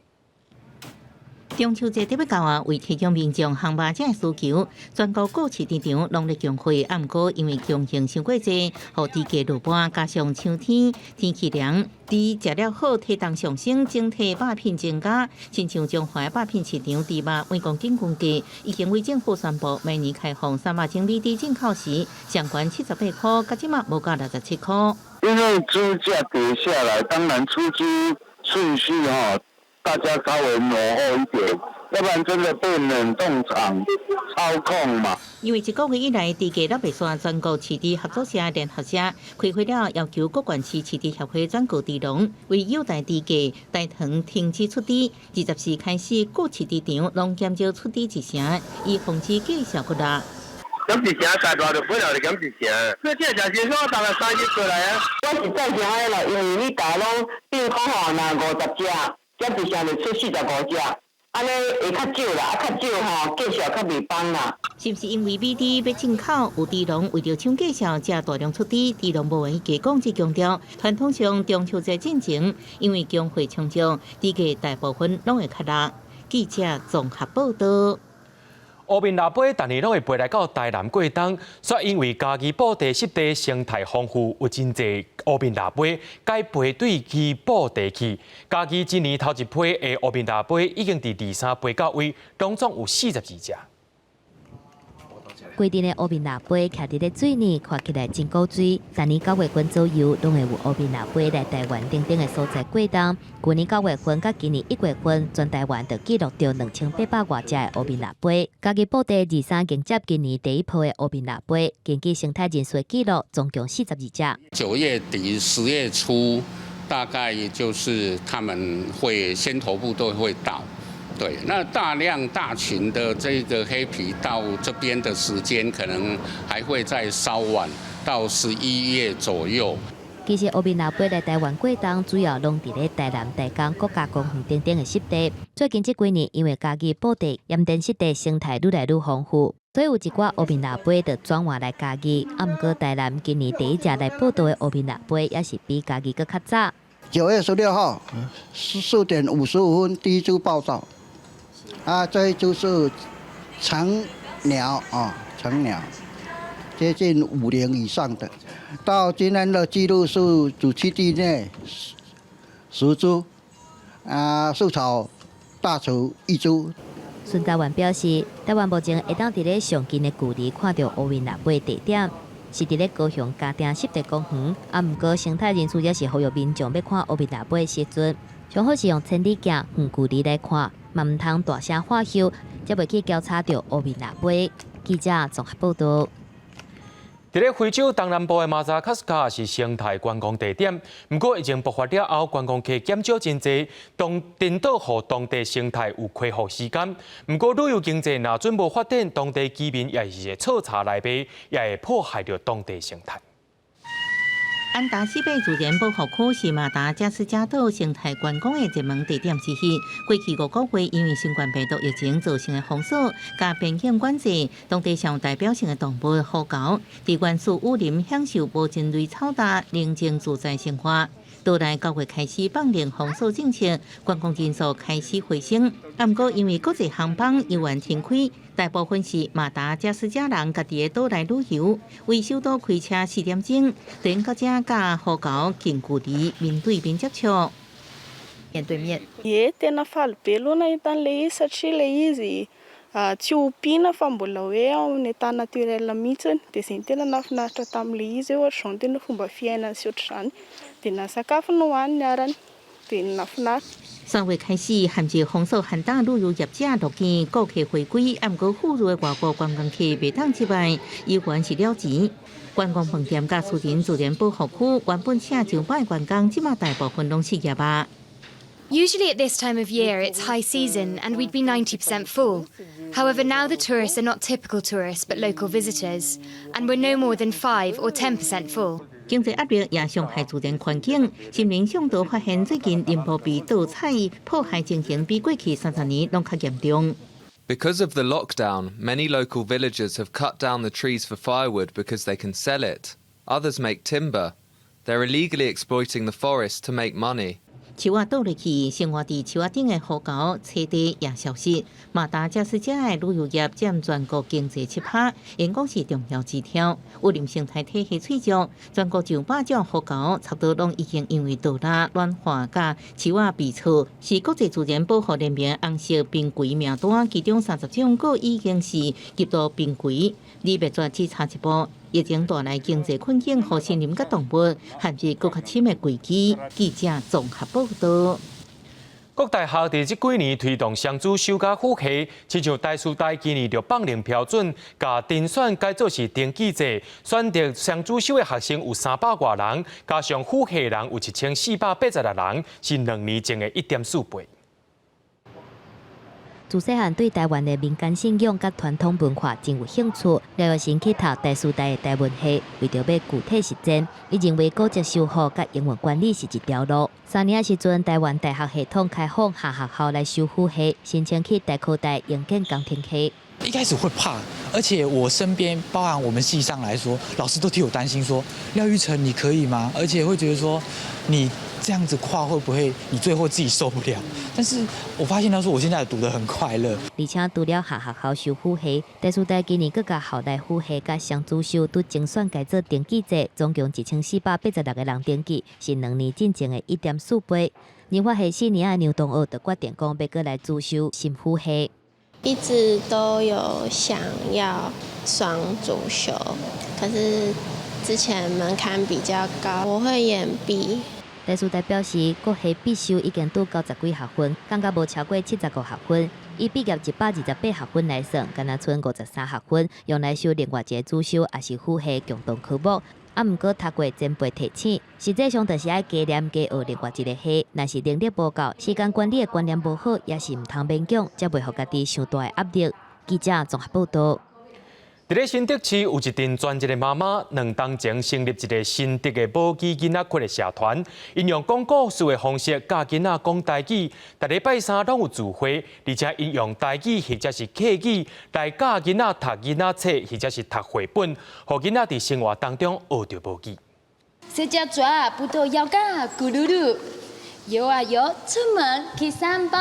中秋节特别到啊，为提供民众烘肉者的需求，全国各市市场拢咧强惠，啊，毋过因为供应伤过济，互猪价落盘，加上秋天天气凉，猪食了好，体重上升，整体肉品增加。亲像中华肉品市场猪肉每公斤均价已经为政府宣布，明年开放3百斤美猪进口时，上悬78块，甲即马无到67块。因为猪价跌下来，当然出猪顺序大家稍微挪后一点，要不然真的被冷冻厂操控嘛。因为一个月以来，猪价落袂煞，全国饲猪合作社联合社开会了，要求各县市饲猪协会转告猪农，为优待猪价，大堂停止出猪。20时开始，各饲猪场拢减少出猪一成，以防止计数过大。减一成，大大就本来就减一成。那这诚实说，大概30过来啊。我是赞成的啦，因为你大拢订购若50只。减一成就出45只，安尼会较少啦，较少计数较袂帮啦。是不是因为美猪要进口，有猪农为着抢计数，才大量出猪？猪农无愿意加工，只强调传统上中秋节进前，因为工会冲涨，猪价大部分拢会较落。记者综合报道。乌面腊杯逐年拢会飞来到台南过冬，却因为家己布地湿地生态丰富，有真侪乌面腊杯该飞对其布地去。家己今年头一批的乌面腊杯已经伫2、3飞到位，拢总有42只。规定的乌面腊杯徛伫咧水里，看起来真古锥。昨年9月份左右，拢会有乌面腊杯来台湾等等的所在过冬。去年9月份甲今年1月份，全台湾就记录到2800多只的乌面腊杯。家己布地23迎接今年第一波的乌面腊杯，根据生态人数记录，总共42只。9月底10月初，大概就是他们会先头部都会到。对，那大量大群的这个黑皮到这边的时间，可能还会再稍晚，到11月左右。其实乌面腊杯来台湾过冬，主要拢伫咧台南、台江、国家公园等等的湿地。最近这几年，因为家己布地盐田湿地生态愈来愈丰富，所以有一寡乌面腊杯就转换来家己。啊，毋过台南今年第一只来报道的乌面腊杯，也是比家己搁较早。9月16号4点55分，第一株报道。这一株是成鸟成鸟，接近50以上的。到今天的记录是主栖地内10株，树草大厨1株。孙台湾表示，台湾目前会当伫咧上近的距离看到乌面腊杯地点，是伫咧高雄嘉定湿地公园。啊，毋过生态人士也是呼吁民众要看乌面腊杯的时阵，最好是用千里镜远距离来看。嘛唔通大声喝休，才袂去交叉到乌面腊杯。记者综合报道。伫咧非洲东南部的马扎卡斯卡是生态观光地点，不过疫情爆发了后，观光客减少真侪，颠倒互当地生态有恢复时间。不过旅游经济若准无发展，当地居民也是会错查来卖，也会破坏着当地生态。安达西北自然保护区是马达加斯加岛生态观光的热门地点之一。过去5个月，因为新冠病毒疫情造成的封锁加边境管制，当地上有代表性的动物虎狗，伫原始雨林享受无人类嘈杂、宁静自在生活。到来9月开始放零封锁政策，观光人数开始回升。啊，不过因为国际航班游玩停开，大部分是马达加斯加人家己的岛内旅游，为首都开车4点钟，等到这甲虎狗近距离面对面接触。面对面。tena faly be aloha nahita an'le satria le izy tsy ompiana fa mbola hoe ao amin'ny état naturel mihitsy dia izay ny tena nahafinaritra tamin'le izy ohatra zao ny tena fomba fiainana sy ohatr'izany dia na sakafo no hohaniny arany dia nahafinaritra。3月开始，限制封锁限大旅游业者陆见顾客回归，啊，不过富裕的外国观光客袂当之外，依然是了钱。观光饭店甲私人自然保护区原本请上百员工，即马大部分拢失业啊。Usually at this time of year, it's high season and we'd be 90% full. However, now the tourists are not typical tourists but local visitors, and we're no more than 5 or 10% full. 经济压力也伤害自然环境。新闻上都发现，最近林波被盗采破坏情形比过去30年拢较严重。 Because of the lockdown, many local villagers have cut down the trees for firewood because they can sell it. Others make timber. They're illegally exploiting the forest to make money. 树仔倒落去，生活伫树仔顶的河狗、车底也消失。马达驾驶者的旅游业占全国经济7%，员工是重要指标。有林生态体系脆弱，全国900种河狗差不多拢已经因为盗拉、乱化甲树仔被错，是国际自然保护人员红色濒危名单，其中30种个已经是极度濒危。李别专只差一步。 疫情带来经济困境，和森林甲动物限制更较深的危机。记者综合报道。各大校伫这几年推动双主修甲复习，亲像台师大今年就放零标准，甲甄选改做是登记制，选择双主修的学生有300多人，加上复习人有1486人，是2年前的1.4倍。 自细汉对台湾的民间信仰甲传统文化真有兴趣，了后先去读台师大的台文系，为着要具体实践，伊认为古籍修复甲英文管理是一条路。3年时阵，台湾大学系统开放下学校来修复系，申请去台科大营建钢铁系。 一开始会怕，而且我身边，包含我们系上来说，老师都替我担心说，廖玉成你可以吗？而且会觉得说，你这样子跨会不会你最后自己受不了？但是我发现他说我现在读得很快乐。而且除了下学校修复系，台师大今年更加校内复系甲双主修都精选改做登记制，总共1486个人登记，是2年进前的1.4倍。人法系4年的牛东学就决定讲要过来主修新复系。 一直都有想要双主修，可是之前门槛比较高，我会延毕。台师大表示，国系必修已经拄90几学分，感觉无超过75学分。伊毕业128学分来算，敢若剩53学分，用来修另外一个主修，也是复系共同科目。 毋过读过前辈提醒，实际上就是爱加念加学另外一个系，若是能力无够，时间管理的观念无好，也是毋通勉强，才袂互家己伤大的压力。记者综合报道。 伫咧新竹市有一群专职的妈妈，2年前成立一个新竹的母鸡囡仔群的社团，因用讲故事的方式教囡仔讲台语，逐礼拜3拢有聚会，而且因用台语或者是客语来教囡仔读囡仔册或者是读绘本，互囡仔伫生活当中学着母语。这只蛇不头摇杆咕噜噜，游啊游，出门去散步。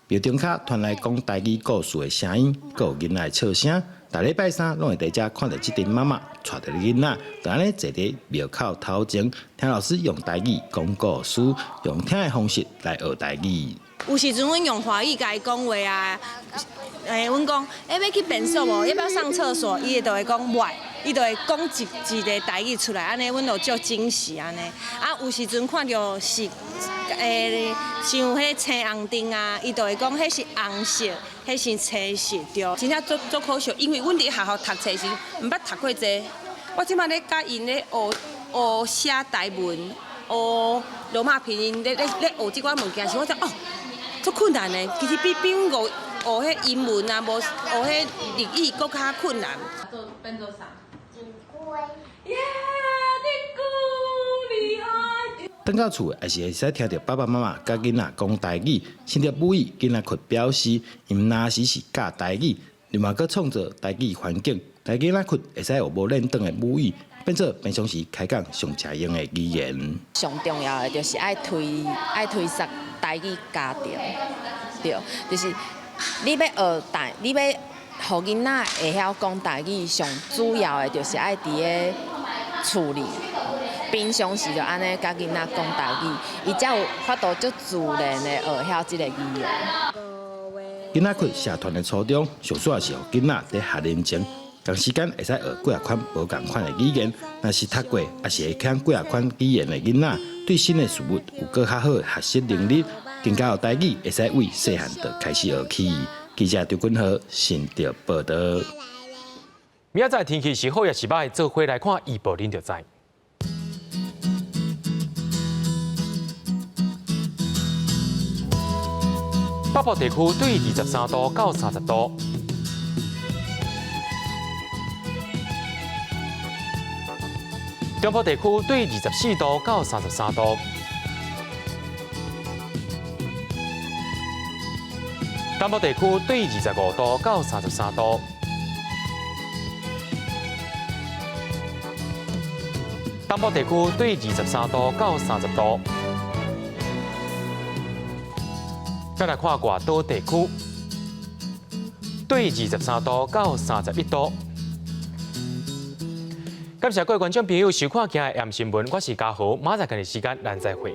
庙中卡传来讲台语故事的声音，还有囡仔的笑声。 大礼拜3拢会在遮看到这群妈妈带着囡仔，就安尼坐伫庙口头前，听老师用台语讲故事，用听的方式来学台语。有时阵阮用华语甲伊讲话啊，阮讲，要去便所无？要不要上厕所？伊就会讲袂，伊就会讲一个台语出来，安尼阮就足惊喜安尼。啊，有时阵看到是像迄青红灯啊，伊就会讲迄是红色。 迄是青色对，真正足可惜，因为阮伫学校读册时，毋捌读过这。我即摆咧教因咧学写台文，学罗马拼音，咧学即款物件时，我讲哦，足困难的。其实比阮学迄英文啊，无学迄日语搁较困难。变做啥？耶！返到厝，也是会使听到爸爸妈妈甲囡仔讲台语，甚至母语囡仔群表示，因若时是教台语，另外搁创造台语环境，台囡仔群会使学无练长的母语，变做平常时开讲上常用的语言。上重要的就是爱推广台语家庭，对，就是你要学台，你要互囡仔会晓讲台语，上主要的就是爱伫个厝里。 平常时就安尼，甲囡仔讲台语，伊才有法度足自然的学晓即个语言。囡仔群社团的初衷，上主要是互囡仔在学龄前，同时间会使学几啊款无共款的语言。若是读过，也是会听几啊款语言的囡仔，对新的事物有更较好的学习能力。更加有台语，会使为细汉就开始学起。记者刘君豪新竹报道。明仔载天气是好也是歹，做伙来看预报，恁就知。 北部地区对23度到30度，中部地区对24度到33度。南部地区对25度到33度。东部地区对23度到30度。再来看外岛地区，对23度到31度。感谢各位观众朋友收看今日的 M 新闻，我是嘉豪，马上今日时间咱再会。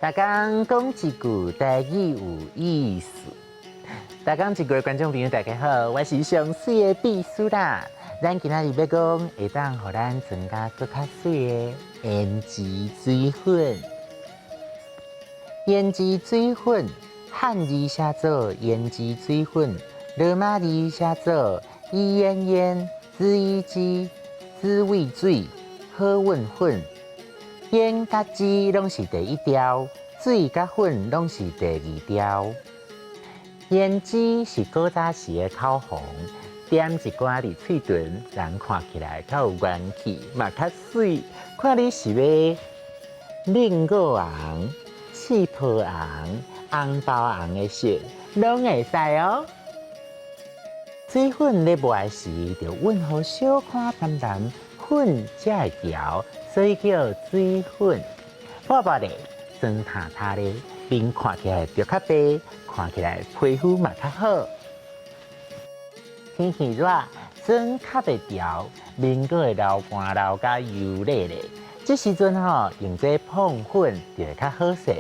大家讲一句台语有意思。大家一句观众朋友大家好，我是上水的秘书啦。咱今仔日要讲会当互咱增加更较水的胭脂水粉。胭脂水粉，汉字写作胭脂水粉，罗马字写作伊烟烟、滋伊滋、滋味水、好运粉。胭甲脂拢是第一条，水甲粉拢是第二条。胭脂是古早时的口红，点一寡伫嘴唇，人看起来较有元气，嘛较水。看你是要令果红、气泡红、红包红的色，拢会使哦。水粉咧抹时，就温和小看淡淡，粉才会调。所以叫水粉，薄薄的、酸塌塌的，面看起来就较白，看起来皮肤嘛较好。天气热，酸较袂调，面阁会流汗流甲油腻嘞。这时阵吼，用这碰粉就会较好势。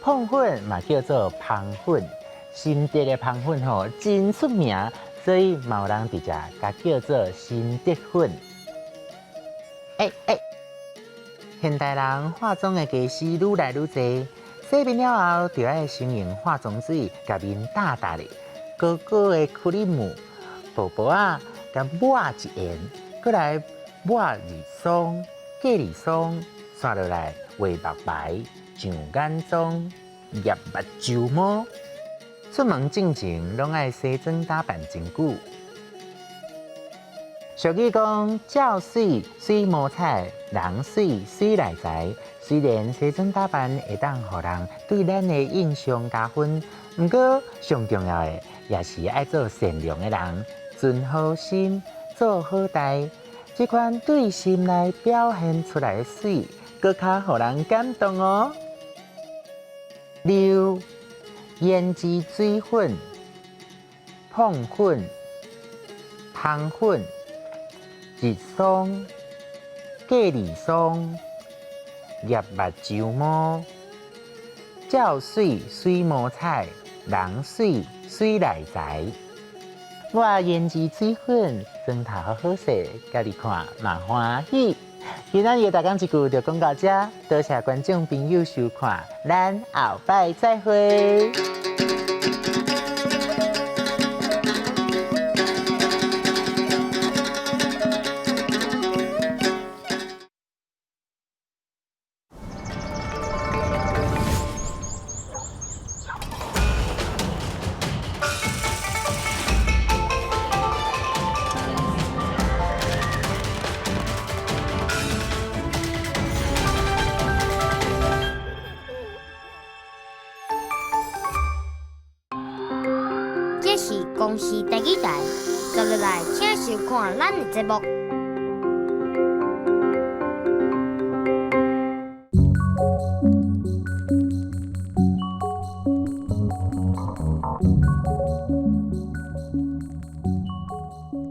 碰粉嘛叫做芳粉，新德的芳粉吼真出名，所以嘛有人直接甲叫做新德粉。现代人化妆的技师愈来愈多，洗面了后就要先用化妆水，甲面大大的、高高的克里姆、薄薄啊，甲抹一圆，过来抹二霜、隔二霜，刷落来画白白，上眼妆、入目睭毛。出门进前，拢爱洗妆打扮真久。俗语讲：照水水无彩，人水水来财。虽然洗妆打扮会当互人对咱的印象加分，不过上重要的也是爱做善良的人，存好心，做好代。这款对心内表现出来的水，更较互人感动哦。六，胭脂水粉、碰粉、芳粉。日霜、隔二霜、入目睭毛，照水水无彩，人水水来财。我胭脂水粉装头好好势，家己看嘛欢喜。今仔日大家一句就讲到这，多谢观众朋友收看，咱后摆再会。视第几台，接落来请收看咱的节目。